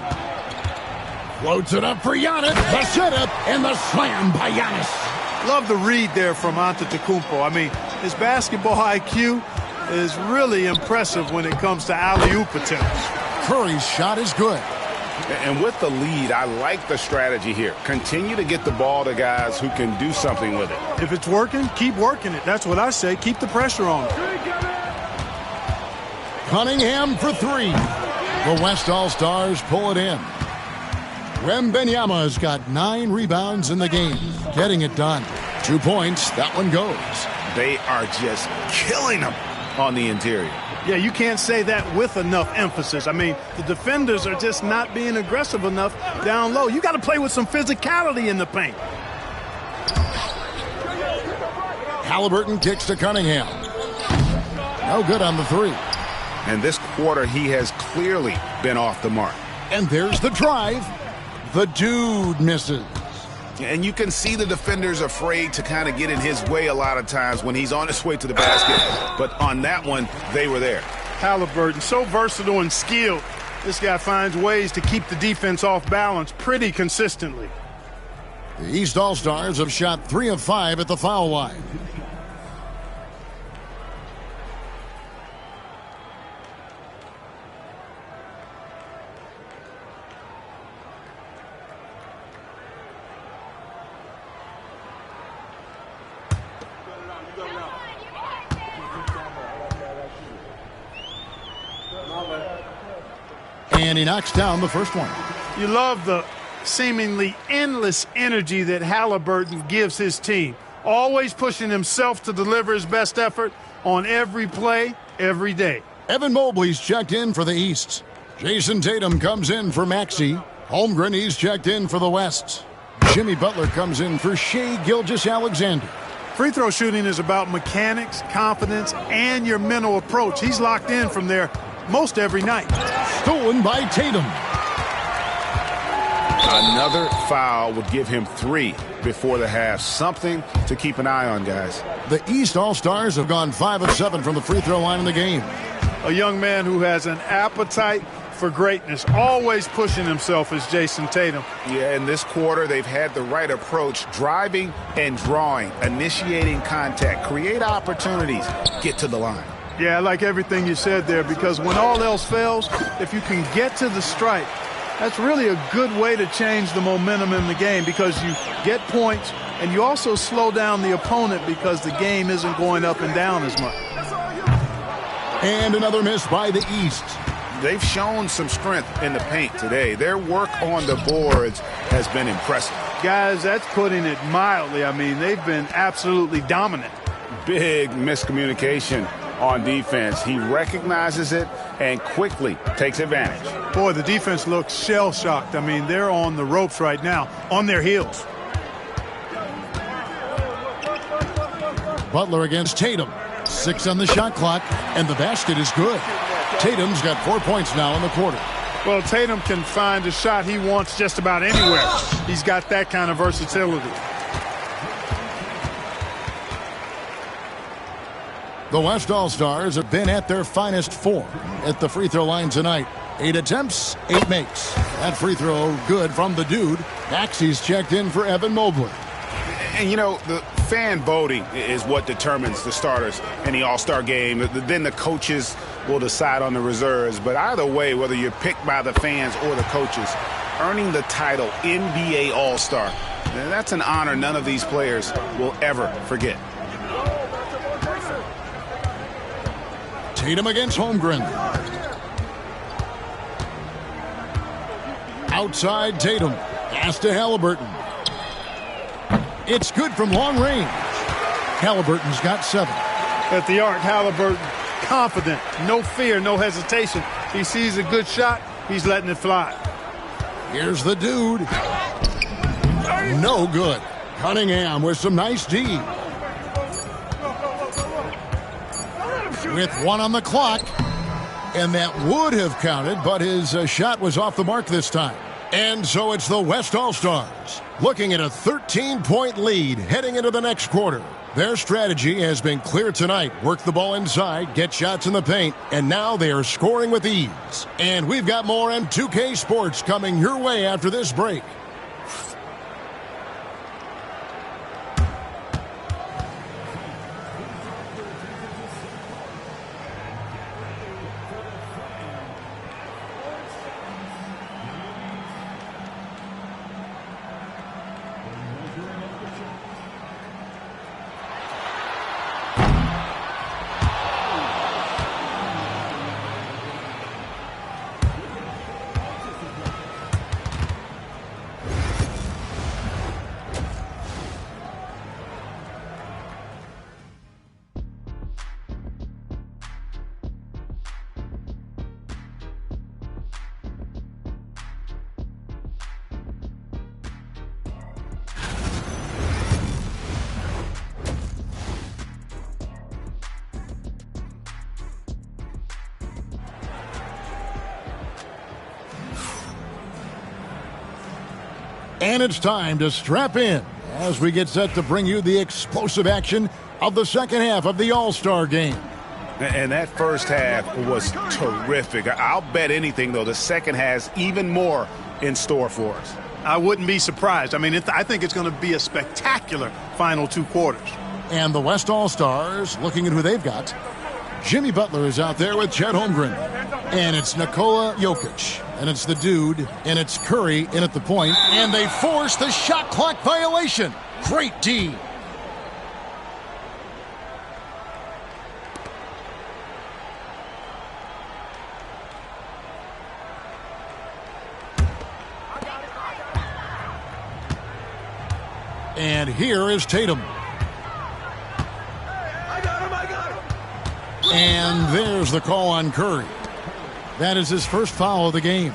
floats it up for Giannis. The setup and the slam by Giannis. Love the read there from Antetokounmpo. I mean, his basketball IQ is really impressive when it comes to alley-oop attempts. Curry's shot is good. And with the lead, I like the strategy here. Continue to get the ball to guys who can do something with it. If it's working, keep working it. That's what I say. Keep the pressure on it. Cunningham for three. The West All-Stars pull it in. Wembanyama's got 9 rebounds in the game, getting it done. 2 points, that one goes. They are just killing them on the interior. Yeah, you can't say that with enough emphasis. I mean, the defenders are just not being aggressive enough down low. You got to play with some physicality in the paint. Halliburton kicks to Cunningham. No good on the 3. And this quarter, he has clearly been off the mark. And there's the drive. The dude misses. And you can see the defenders afraid to kind of get in his way a lot of times when he's on his way to the basket. But on that one, they were there. Halliburton, so versatile and skilled. This guy finds ways to keep the defense off balance pretty consistently. The East All-Stars have shot 3 of 5 at the foul line. And he knocks down the first one. You love the seemingly endless energy that Halliburton gives his team. Always pushing himself to deliver his best effort on every play, every day. Evan Mobley's checked in for the East. Jason Tatum comes in for Maxey. Holmgren, he's checked in for the West. Jimmy Butler comes in for Shai Gilgeous-Alexander. Free throw shooting is about mechanics, confidence, and your mental approach. He's locked in from there most every night. Stolen by Tatum. Another foul would give him 3 before the half. Something to keep an eye on, guys. The East All-Stars have gone 5 of 7 from the free throw line in the game. A young man who has an appetite for greatness, always pushing himself, is Jason Tatum. Yeah, in this quarter, they've had the right approach, driving and drawing, initiating contact, create opportunities, get to the line. Yeah, I like everything you said there, because when all else fails, if you can get to the stripe, that's really a good way to change the momentum in the game, because you get points and you also slow down the opponent because the game isn't going up and down as much. And another miss by the East. They've shown some strength in the paint today. Their work on the boards has been impressive. Guys, that's putting it mildly. I mean, they've been absolutely dominant. Big miscommunication on defense. He recognizes it and quickly takes advantage. Boy, the defense looks shell-shocked. I mean, they're on the ropes right now, on their heels. Butler against Tatum. 6 on the shot clock, and the basket is good. Tatum's got 4 points now in the quarter. Well, Tatum can find a shot he wants just about anywhere. He's got that kind of versatility. The West All-Stars have been at their finest form at the free throw line tonight. 8 attempts, 8 makes. That free throw good from the dude. Maxey's checked in for Evan Mobley. And, you know, the fan voting is what determines the starters in the All-Star game. Then the coaches will decide on the reserves. But either way, whether you're picked by the fans or the coaches, earning the title NBA All-Star, that's an honor none of these players will ever forget. Tatum against Holmgren. Outside Tatum. Pass to Halliburton. It's good from long range. Halliburton's got 7. At the arc, Halliburton confident, no fear, no hesitation. He sees a good shot, he's letting it fly. Here's the dude. No good. Cunningham with some nice D. With 1 on the clock, And that would have counted, but his shot was off the mark this time. And so it's the West All-Stars looking at a 13-point lead heading into the next quarter. Their strategy has been clear tonight. Work the ball inside, get shots in the paint, and now they are scoring with ease. And we've got more M2K Sports coming your way after this break. And it's time to strap in as we get set to bring you the explosive action of the second half of the All-Star game. And that first half was terrific. I'll bet anything, though, the second has even more in store for us. I wouldn't be surprised. I mean, I think it's going to be a spectacular final two quarters. And the West All-Stars, looking at who they've got, Jimmy Butler is out there with Chet Holmgren. And it's Nikola Jokic. And it's the dude. And it's Curry in at the point. And they force the shot clock violation. Great D. And here is Tatum. And there's the call on Curry. That is his first foul of the game.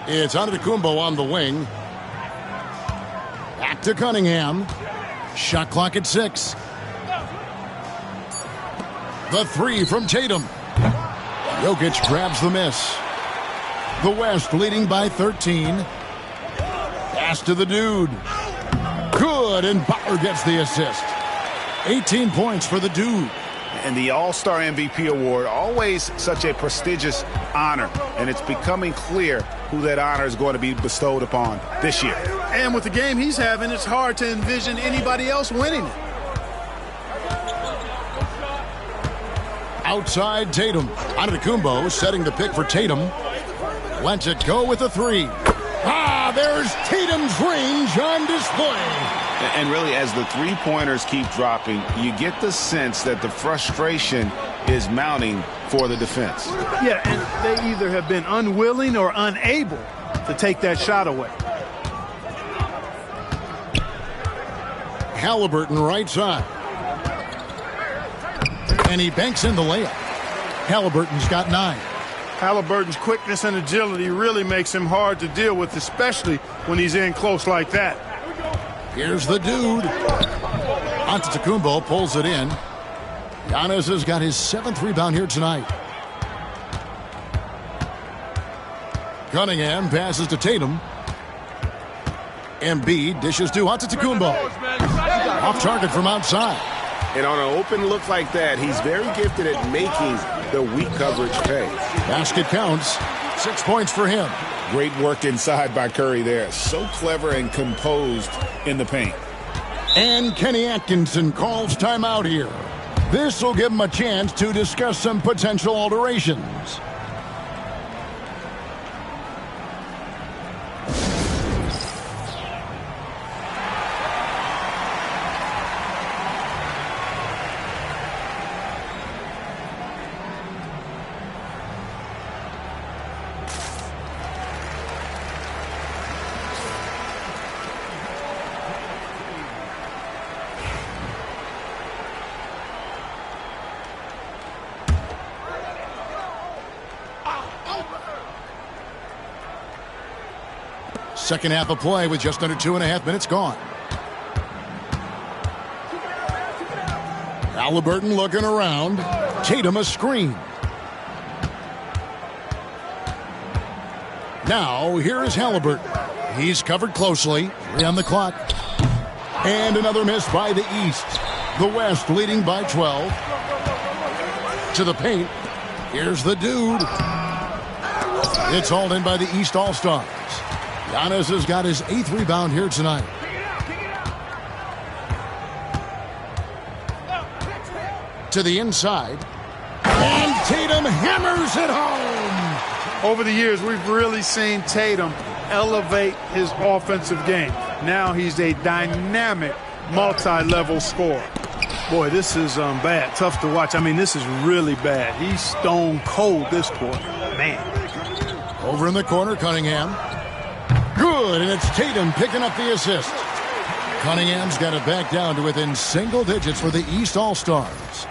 It's Antetokounmpo on the wing. Back to Cunningham. Shot clock at 6. The three from Tatum. Jokic grabs the miss. The West leading by 13. Pass to the dude. Good, and Butler gets the assist. 18 points for the dude. And the All-Star MVP award, always such a prestigious honor. And it's becoming clear who that honor is going to be bestowed upon this year. And with the game he's having, it's hard to envision anybody else winning it. Outside Tatum. Antetokounmpo setting the pick for Tatum. Lets it go with a three. There's Tatum's range on display. And really, as the three-pointers keep dropping, you get the sense that the frustration is mounting for the defense. Yeah, and they either have been unwilling or unable to take that shot away. Halliburton right side. And he banks in the layup. Halliburton's got 9. Halliburton's quickness and agility really makes him hard to deal with, especially when he's in close like that. Here's the dude. Antetokounmpo pulls it in. Giannis has got his 7th rebound here tonight. Cunningham passes to Tatum. Embiid dishes to Antetokounmpo. Off target from outside. And on an open look like that, he's very gifted at making the weak coverage pay. Basket counts. 6 points for him. Great work inside by Curry there. So clever and composed in the paint. And Kenny Atkinson calls timeout here. This will give him a chance to discuss some potential alterations. Second half of play with just under 2.5 minutes gone. Halliburton looking around. Tatum a screen. Now here is Halliburton. He's covered closely. 3 on the clock. And another miss by the East. The West leading by 12. To the paint. Here's the dude. It's hauled in by the East All-Stars. Giannis has got his 8th rebound here tonight. To the inside. And Tatum hammers it home. Over the years, we've really seen Tatum elevate his offensive game. Now he's a dynamic, multi-level scorer. Boy, this is bad. Tough to watch. I mean, this is really bad. He's stone cold this quarter. Man. Over in the corner, Cunningham. Good, and it's Tatum picking up the assist. Cunningham's got it back down to within single digits for the East All-Stars.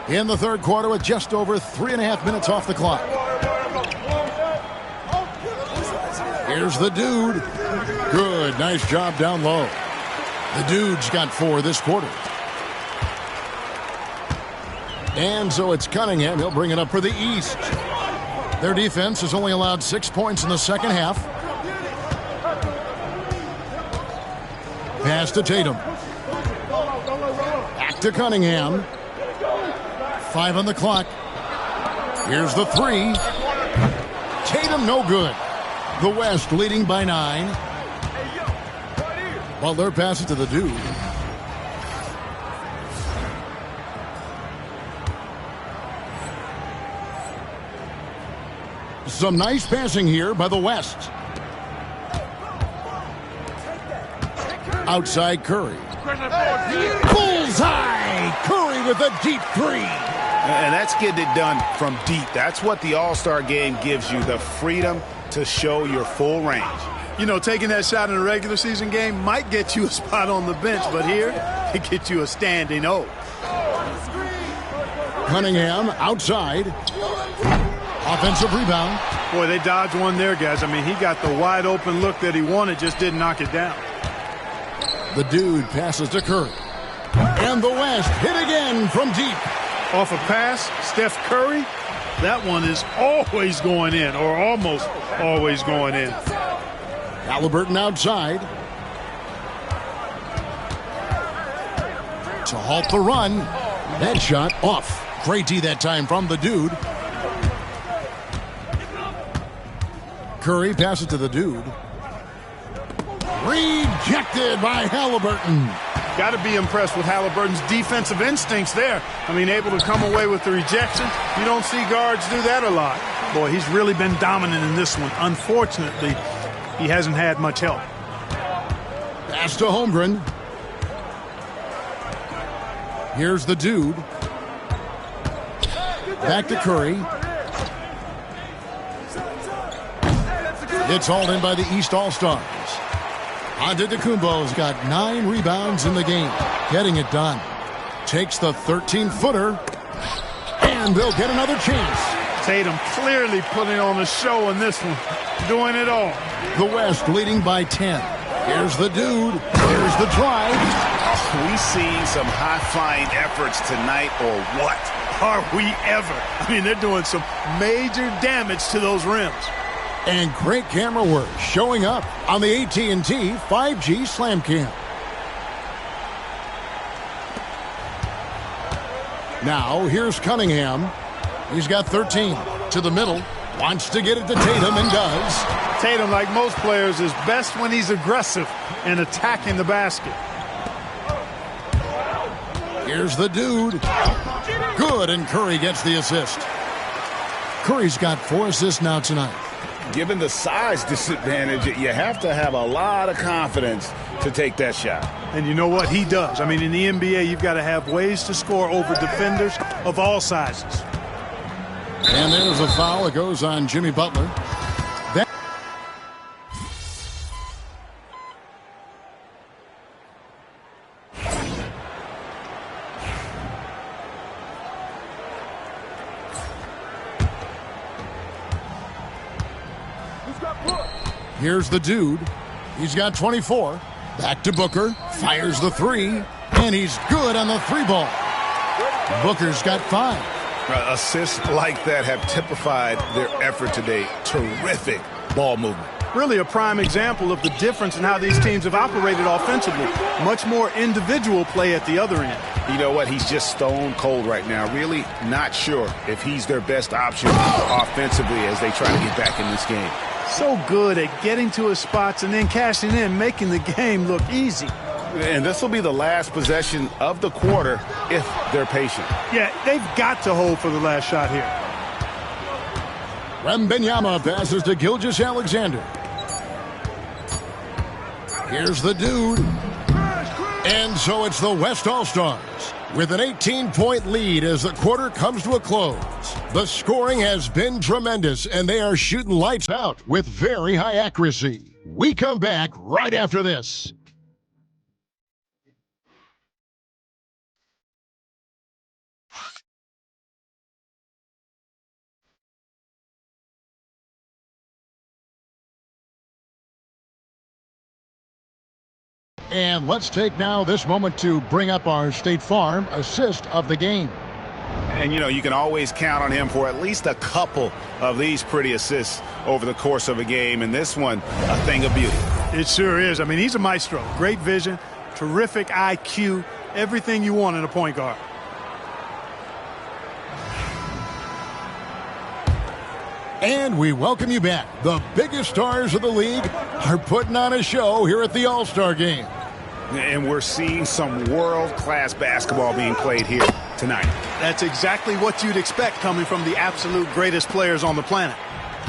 In the third quarter with just over 3.5 minutes off the clock. Here's the dude. Good, nice job down low. The dude's got 4 this quarter. And so it's Cunningham. He'll bring it up for the East. Their defense has only allowed 6 points in the second half. Pass to Tatum. Back to Cunningham. 5 on the clock. Here's the 3. Tatum no good. The West leading by 9. Butler passes to the dude. Some nice passing here by the West. Outside Curry. Bullseye! Curry with a deep 3. And that's getting it done from deep. That's what the All-Star game gives you, the freedom to show your full range. You know, taking that shot in a regular season game might get you a spot on the bench, but here, it gets you a standing O. Cunningham outside. Offensive rebound. Boy, they dodged one there, guys. I mean, he got the wide open look that he wanted, just didn't knock it down. The dude passes to Curry. And the West hit again from deep. Off a pass, Steph Curry, that one is always going in, or almost always going in. Halliburton outside. To halt the run. That shot off. Great D that time from the dude. Curry passes to the dude. Rejected by Halliburton. Got to be impressed with Halliburton's defensive instincts there. I mean, able to come away with the rejection. You don't see guards do that a lot. Boy, he's really been dominant in this one. Unfortunately, he hasn't had much help. Pass to Holmgren. Here's the dude. Back to Curry. It's hauled in by the East All-Stars. Antetokounmpo's got 9 rebounds in the game. Getting it done. Takes the 13-footer. And they'll get another chance. Tatum clearly putting on a show in this one. Doing it all. The West leading by 10. Here's the dude. Here's the drive. We seeing some high-flying efforts tonight, or what? Are we ever? I mean, they're doing some major damage to those rims. And great camera work showing up on the AT&T 5G Slam Cam. Now, here's Cunningham. He's got 13. To the middle. Wants to get it to Tatum and does. Tatum, like most players, is best when he's aggressive and attacking the basket. Here's the dude. Good, and Curry gets the assist. Curry's got 4 assists now tonight. Given the size disadvantage, you have to have a lot of confidence to take that shot. And you know what? He does. I mean, in the NBA, you've got to have ways to score over defenders of all sizes. And there's a foul. It goes on Jimmy Butler. Here's the dude. He's got 24. Back to Booker. Fires the three. And he's good on the three ball. Booker's got 5. Assists like that have typified their effort today. Terrific ball movement. Really a prime example of the difference in how these teams have operated offensively. Much more individual play at the other end. You know what? He's just stone cold right now. Really not sure if he's their best option offensively as they try to get back in this game. So good at getting to his spots and then cashing in, making the game look easy. And this will be the last possession of the quarter if they're patient. Yeah, they've got to hold for the last shot here. Wembanyama passes to Gilgeous-Alexander. Here's the dude. And so it's the West All-Stars with an 18-point lead as the quarter comes to a close. The scoring has been tremendous, and they are shooting lights out with very high accuracy. We come back right after this. And let's take now this moment to bring up our State Farm assist of the game. And, you know, you can always count on him for at least a couple of these pretty assists over the course of a game. And this one, a thing of beauty. It sure is. I mean, he's a maestro. Great vision, terrific IQ, everything you want in a point guard. And we welcome you back. The biggest stars of the league are putting on a show here at the All-Star Game. And we're seeing some world-class basketball being played here tonight. That's exactly what you'd expect coming from the absolute greatest players on the planet.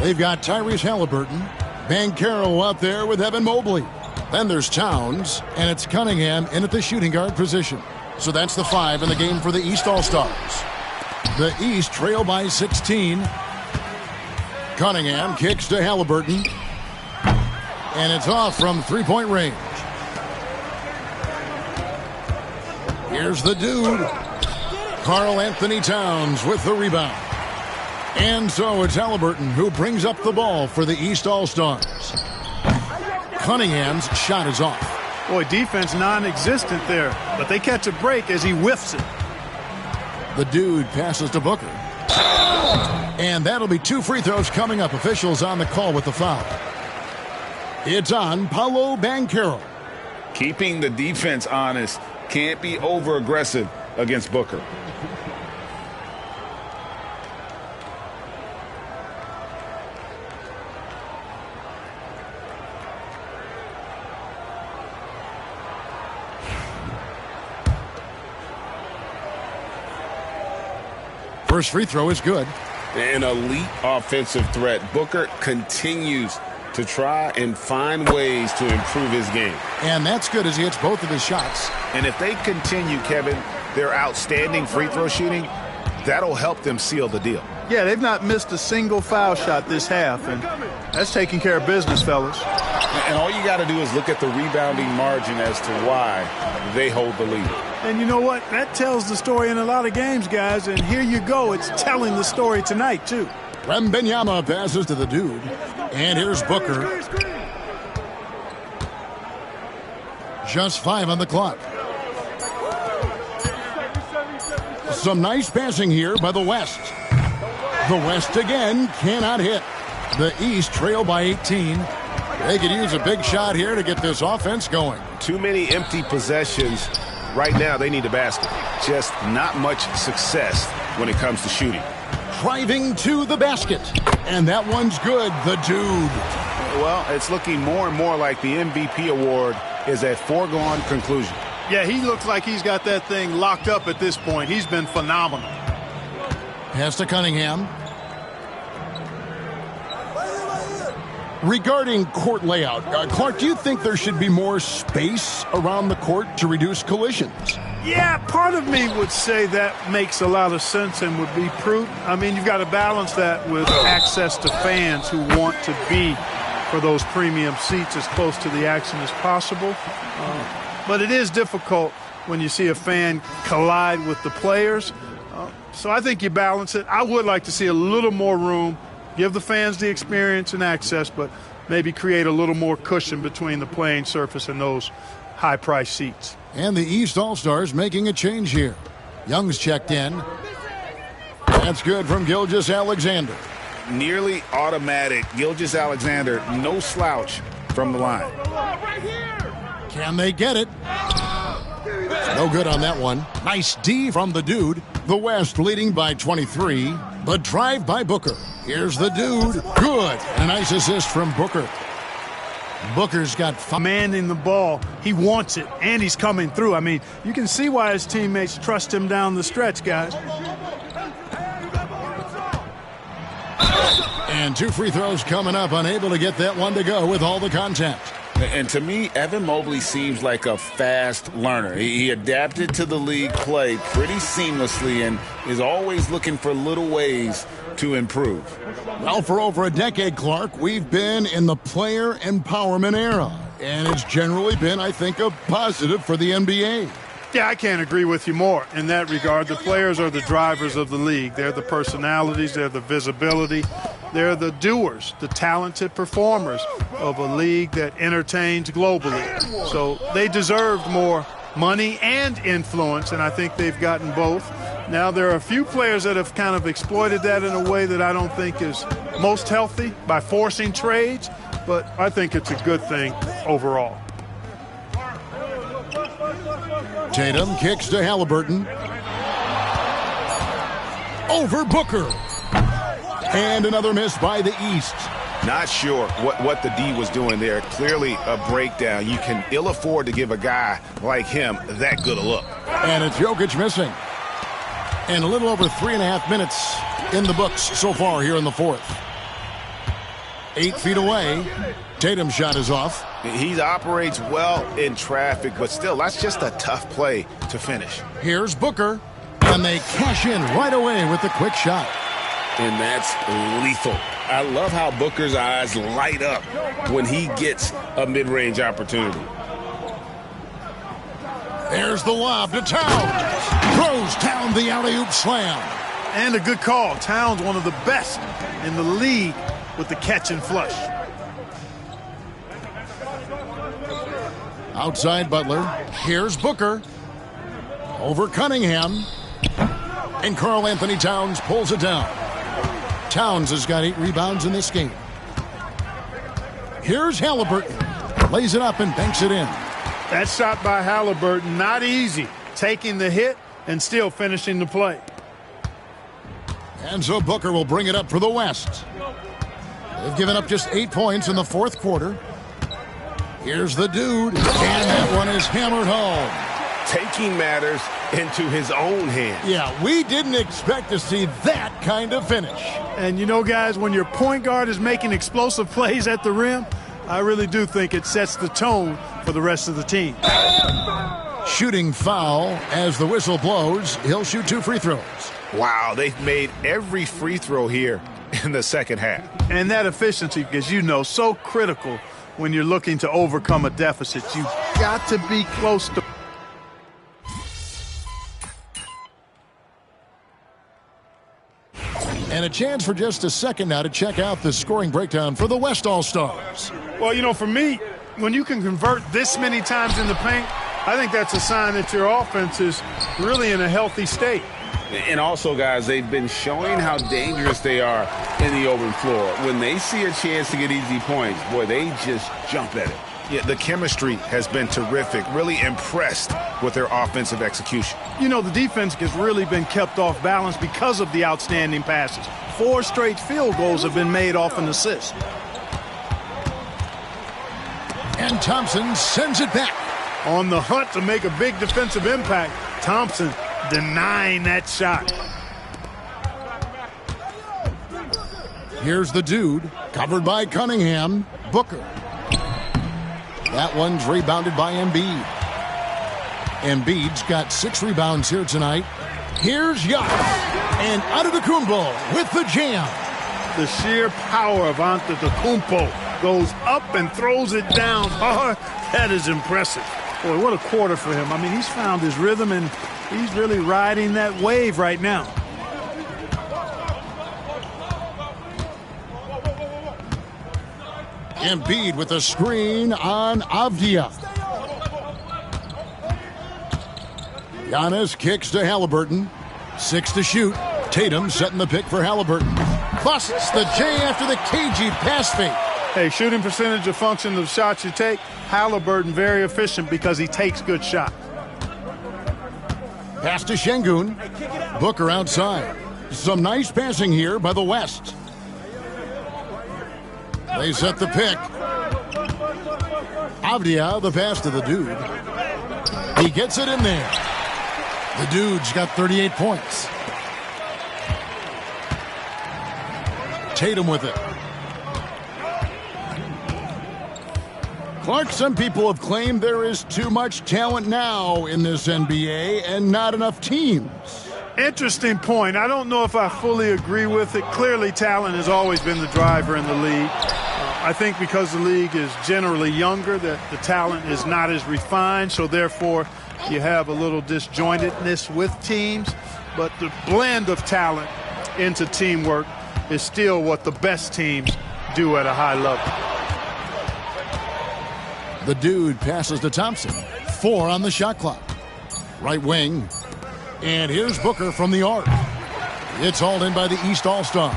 They've got Tyrese Halliburton, Banchero out there with Evan Mobley. Then there's Towns, and it's Cunningham in at the shooting guard position. So that's the 5 in the game for the East All-Stars. The East trail by 16. Cunningham kicks to Halliburton. And it's off from three-point range. Here's the dude. Karl Anthony Towns with the rebound. And so it's Halliburton who brings up the ball for the East All-Stars. Cunningham's shot is off. Boy, defense non-existent there, but they catch a break as he whiffs it. The dude passes to Booker. And that'll be 2 free throws coming up. Officials on the call with the foul. It's on Paolo Banchero. Keeping the defense honest. Can't be over-aggressive against Booker. First free throw is good. An elite offensive threat. Booker continues to try and find ways to improve his game. And that's good as he hits both of his shots. And if they continue, Kevin, their outstanding free throw shooting, that'll help them seal the deal. Yeah, they've not missed a single foul shot this half, and that's taking care of business, fellas. And all you got to do is look at the rebounding margin as to why they hold the lead. And you know what? That tells the story in a lot of games, guys, and here you go. It's telling the story tonight, too. Wembanyama passes to the dude. And here's Booker. Just 5 on the clock. Some nice passing here by the West. The West again cannot hit. The East trail by 18. They could use a big shot here to get this offense going. Too many empty possessions. Right now they need a basket. Just not much success when it comes to shooting. Driving to the basket. And that one's good, the dude. Well, it's looking more and more like the MVP award is a foregone conclusion. Yeah, he looks like he's got that thing locked up at this point. He's been phenomenal. Pass to Cunningham. Regarding court layout, Clark, do you think there should be more space around the court to reduce collisions? Yeah, part of me would say that makes a lot of sense and would be prudent. I mean, you've got to balance that with access to fans who want to be for those premium seats as close to the action as possible. But it is difficult when you see a fan collide with the players. So I think you balance it. I would like to see a little more room Give the fans the experience and access, but maybe create a little more cushion between the playing surface and those high-priced seats. And the East All-Stars making a change here. Young's checked in. That's good from Gilgeous-Alexander. Nearly automatic. Gilgeous-Alexander, no slouch from the line. Can they get it? No good on that one. Nice D from the dude. The West leading by 23, but drive by Booker. Here's the dude. Good. A nice assist from Booker. Booker's got commanding the ball. He wants it, and he's coming through. I mean, you can see why his teammates trust him down the stretch, guys. And 2 free throws coming up, unable to get that one to go with all the contact. And to me, Evan Mobley seems like a fast learner. He adapted to the league play pretty seamlessly and is always looking for little ways to improve. Well, for over a decade, Clark, we've been in the player empowerment era. And it's generally been, I think, a positive for the NBA. Yeah, I can't agree with you more in that regard. The players are the drivers of the league. They're the personalities. They're the visibility. They're the doers, the talented performers of a league that entertains globally. So they deserved more money and influence, and I think they've gotten both. Now, there are a few players that have kind of exploited that in a way that I don't think is most healthy by forcing trades, but I think it's a good thing overall. Tatum kicks to Halliburton. Over Booker. And another miss by the East. Not sure what the D was doing there. Clearly a breakdown. You can ill afford to give a guy like him that good a look. And it's Jokic missing. And a little over 3.5 minutes in the books so far here in the fourth. 8 feet away. Tatum's shot is off. He operates well in traffic, but still, that's just a tough play to finish. Here's Booker. And they cash in right away with the quick shot. And that's lethal. I love how Booker's eyes light up when he gets a mid-range opportunity. There's the lob to Towns. Throws down the alley-oop slam. And a good call. Towns, one of the best in the league with the catch and flush. Outside Butler. Here's Booker. Over Cunningham. And Karl Anthony Towns pulls it down. Towns has got 8 rebounds in this game. Here's Halliburton. Lays it up and banks it in. That shot by Halliburton, not easy. Taking the hit and still finishing the play. And so Booker will bring it up for the West. They've given up just 8 points in the fourth quarter. Here's the dude. And that one is hammered home. Taking matters into his own hands. Yeah, we didn't expect to see that kind of finish. And you know, guys, when your point guard is making explosive plays at the rim, I really do think it sets the tone for the rest of the team. Shooting foul as the whistle blows. He'll shoot 2 free throws. Wow, they've made every free throw here in the second half. And that efficiency, as you know, so critical when you're looking to overcome a deficit. You've got to be close to. And a chance for just a second now to check out the scoring breakdown for the West All-Stars. Well, you know, for me, when you can convert this many times in the paint, I think that's a sign that your offense is really in a healthy state. And also, guys, they've been showing how dangerous they are in the open floor. When they see a chance to get easy points, boy, they just jump at it. Yeah, the chemistry has been terrific. Really impressed with their offensive execution. You know, the defense has really been kept off balance because of the outstanding passes. 4 straight field goals have been made off an assist. And Thompson sends it back. On the hunt to make a big defensive impact, Thompson denying that shot. Here's the dude, covered by Cunningham. Booker. That one's rebounded by Embiid. Embiid's got 6 rebounds here tonight. Here's Giannis. And Antetokounmpo with the jam. The sheer power of Antetokounmpo goes up and throws it down hard. That is impressive. Boy, what a quarter for him. I mean, he's found his rhythm, and he's really riding that wave right now. Embiid with a screen on Avdia. Giannis kicks to Halliburton. 6 to shoot. Tatum setting the pick for Halliburton. Busts the J after the cagey pass fake. Hey, shooting percentage a function of the shots you take. Halliburton very efficient because he takes good shots. Pass to Şengün. Booker outside. Some nice passing here by the West. They set the pick. Avdia, the pass to the dude. He gets it in there. The dude's got 38 points. Tatum with it. Clark, some people have claimed there is too much talent now in this NBA and not enough teams. Interesting point. I don't know if I fully agree with it. Clearly, talent has always been the driver in the league. I think because the league is generally younger, that the talent is not as refined, so therefore you have a little disjointedness with teams. But the blend of talent into teamwork is still what the best teams do at a high level. The dude passes to Thompson. 4 on the shot clock. Right wing. And here's Booker from the arc. It's hauled in by the East All-Stars.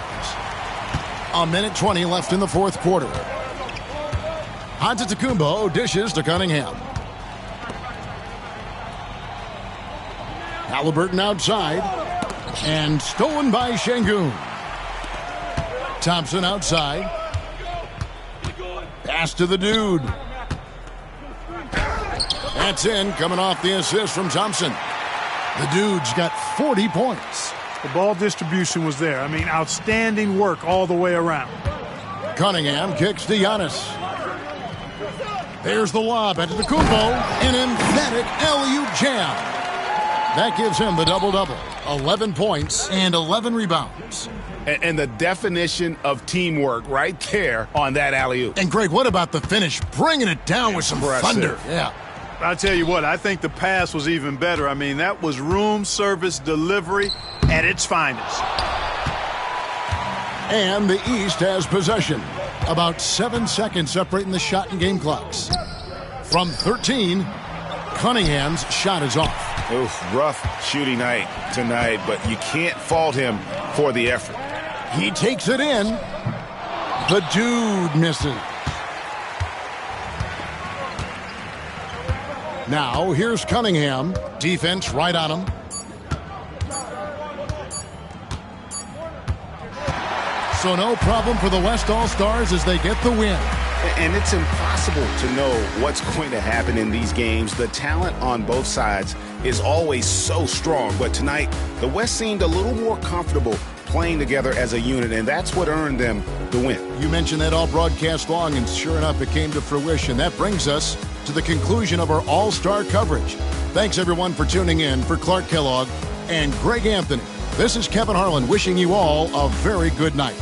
1:20 left in the fourth quarter. Antetokounmpo dishes to Cunningham. Halliburton outside. And stolen by Şengün. Thompson outside. Pass to the dude. That's in, coming off the assist from Thompson. The dude's got 40 points. The ball distribution was there. I mean, outstanding work all the way around. Cunningham kicks to Giannis. There's the lob at Antetokounmpo. An emphatic alley-oop jam. That gives him the double-double. 11 points and 11 rebounds. And the definition of teamwork right there on that alley-oop. And, Greg, what about the finish? Bringing it down with some thunder. Yeah. I'll tell you what, I think the pass was even better. I mean, that was room service delivery at its finest. And the East has possession. About 7 seconds separating the shot and game clocks. From 13, Cunningham's shot is off. Oof, rough shooting night tonight, but you can't fault him for the effort. He takes it in. The dude misses. Now, here's Cunningham. Defense right on him. So no problem for the West All-Stars as they get the win. And it's impossible to know what's going to happen in these games. The talent on both sides is always so strong. But tonight, the West seemed a little more comfortable playing together as a unit, and that's what earned them the win. You mentioned that all broadcast long, and sure enough, it came to fruition. That brings us to the conclusion of our All-Star coverage. Thanks, everyone, for tuning in. For Clark Kellogg and Greg Anthony, this is Kevin Harlan wishing you all a very good night.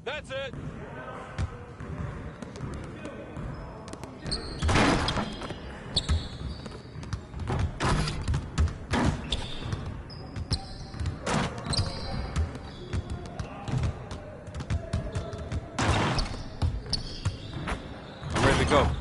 That's it. I'm ready to go.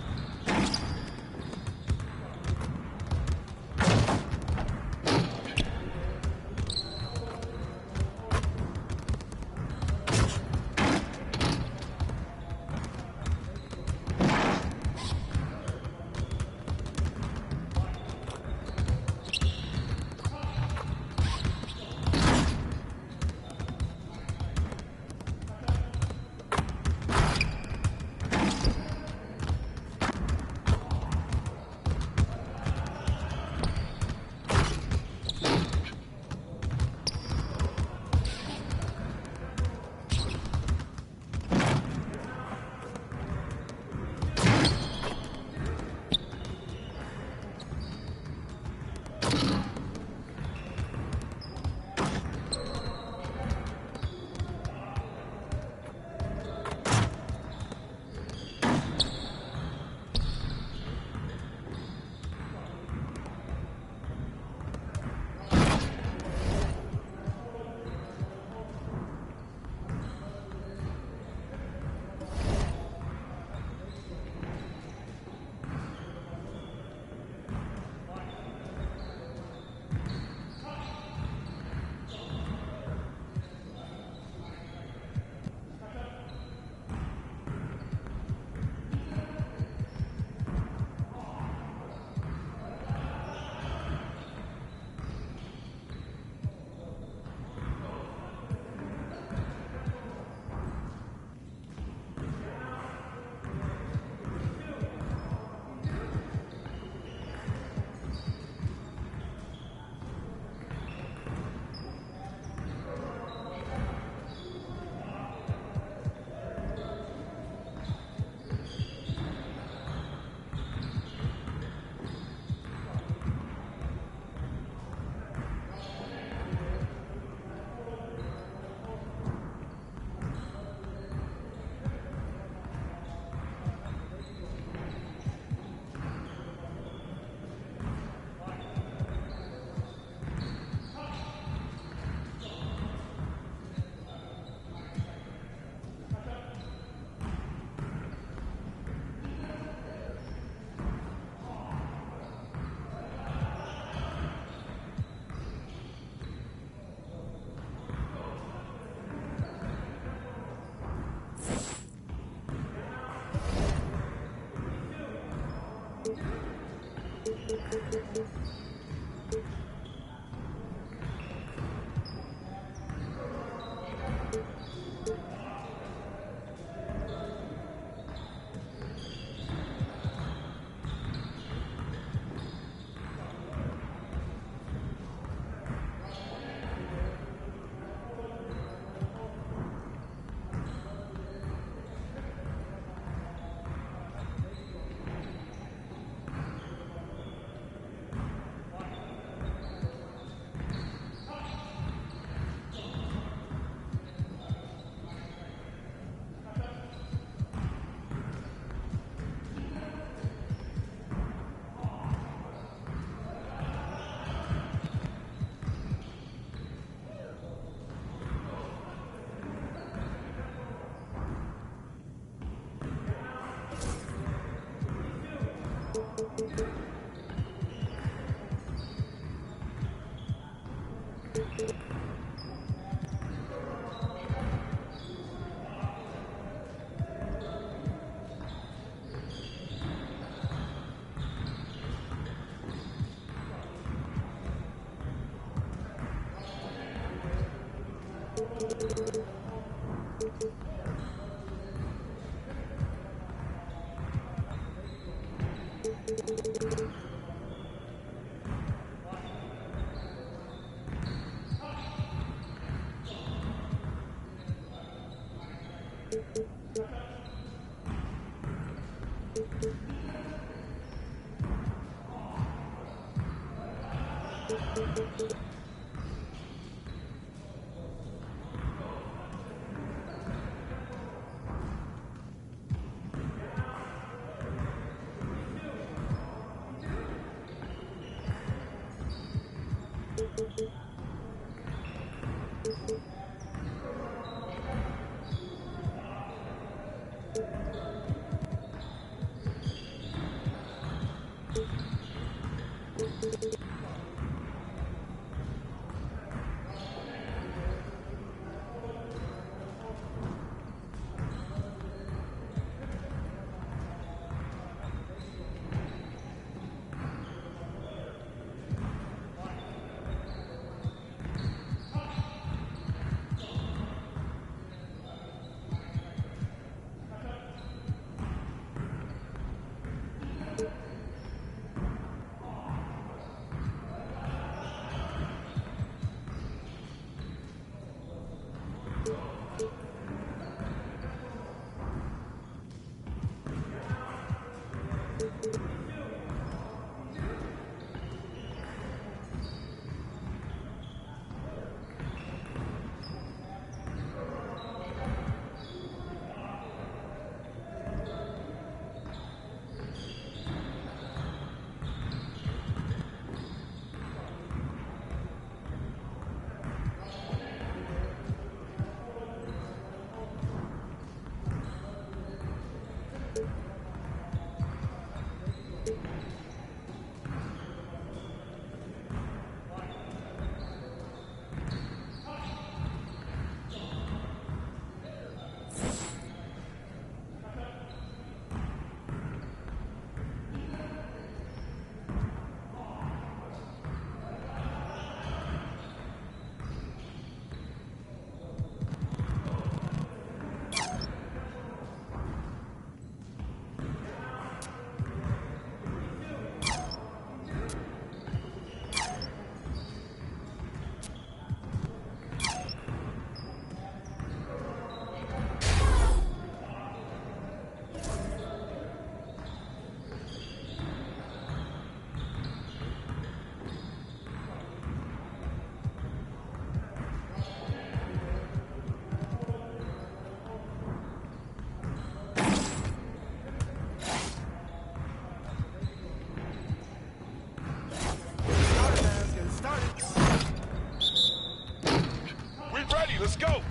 Let's go.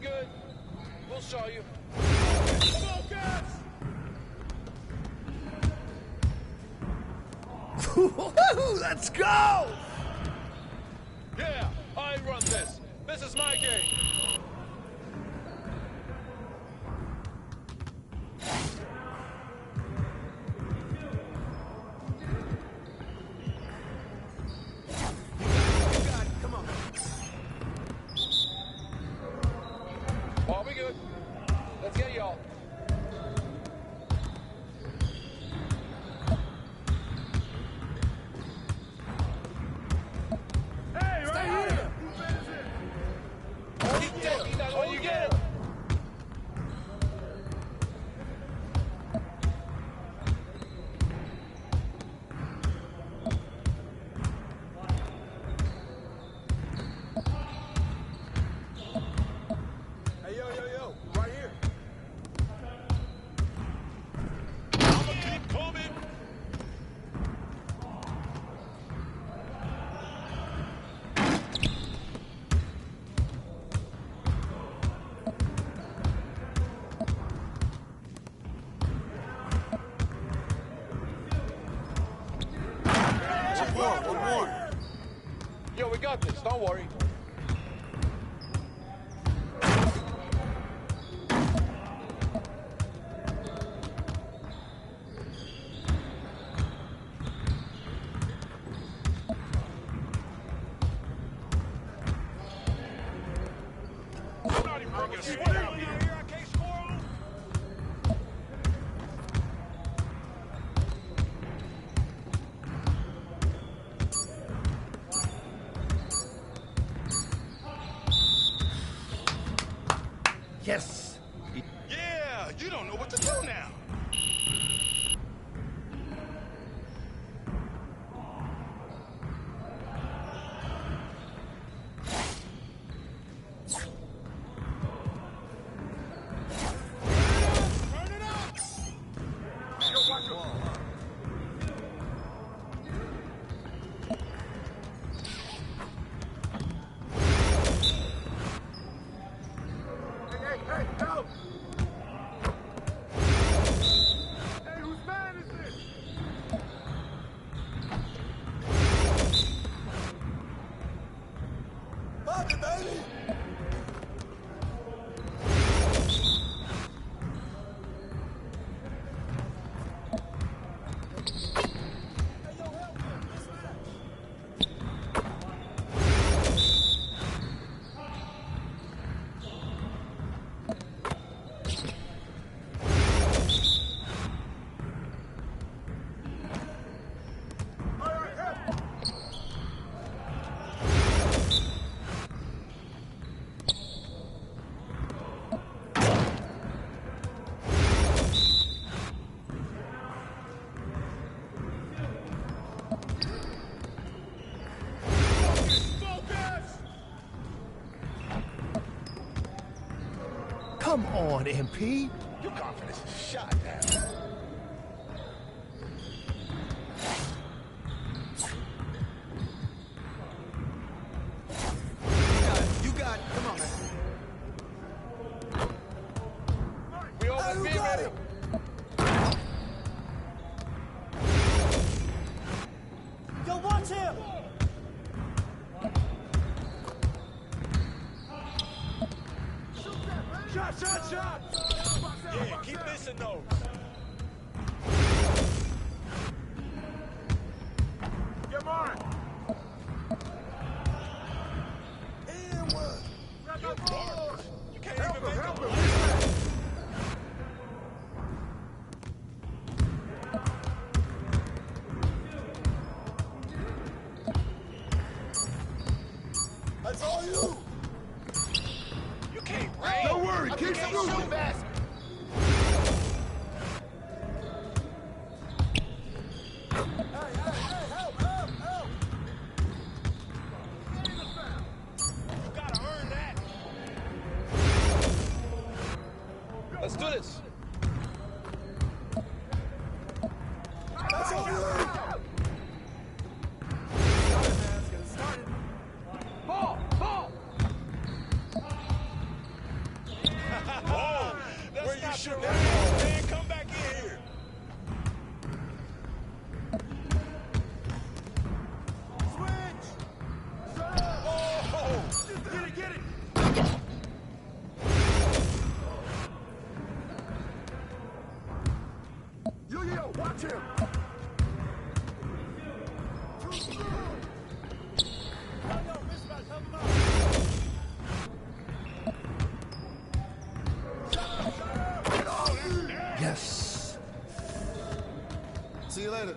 Good. We'll show you. Let's go! Yeah, I run this. This is my game. Are we good? Let's get y'all. Hey, right here. Keep taking that when you get it. Hey, yo, right here. I'ma keep coming. One more. Yo, we got this. Don't worry. I'm not even bringing a sweat out here. I can't score on. Yes. Yeah, you don't know what to do now. Turn it up. Yo, watch your ball. Hey, go! Hey, whose man is this? Bobby, baby! Come on, MP. Your confidence is shot now. You got it. Come on, man. We always be ready. Yo, watch him! Shot! Yeah, keep missing those. Get mine. And one. You're garbage. You can't even make a play. That's all you. You can't rain. Don't worry, keep shooting. Let's do this. That's all you. Ball! Whoa! Where you shooting that ball, man? Come back in here. Switch! Oh! Get it! Yo, watch him! Yes. See you later.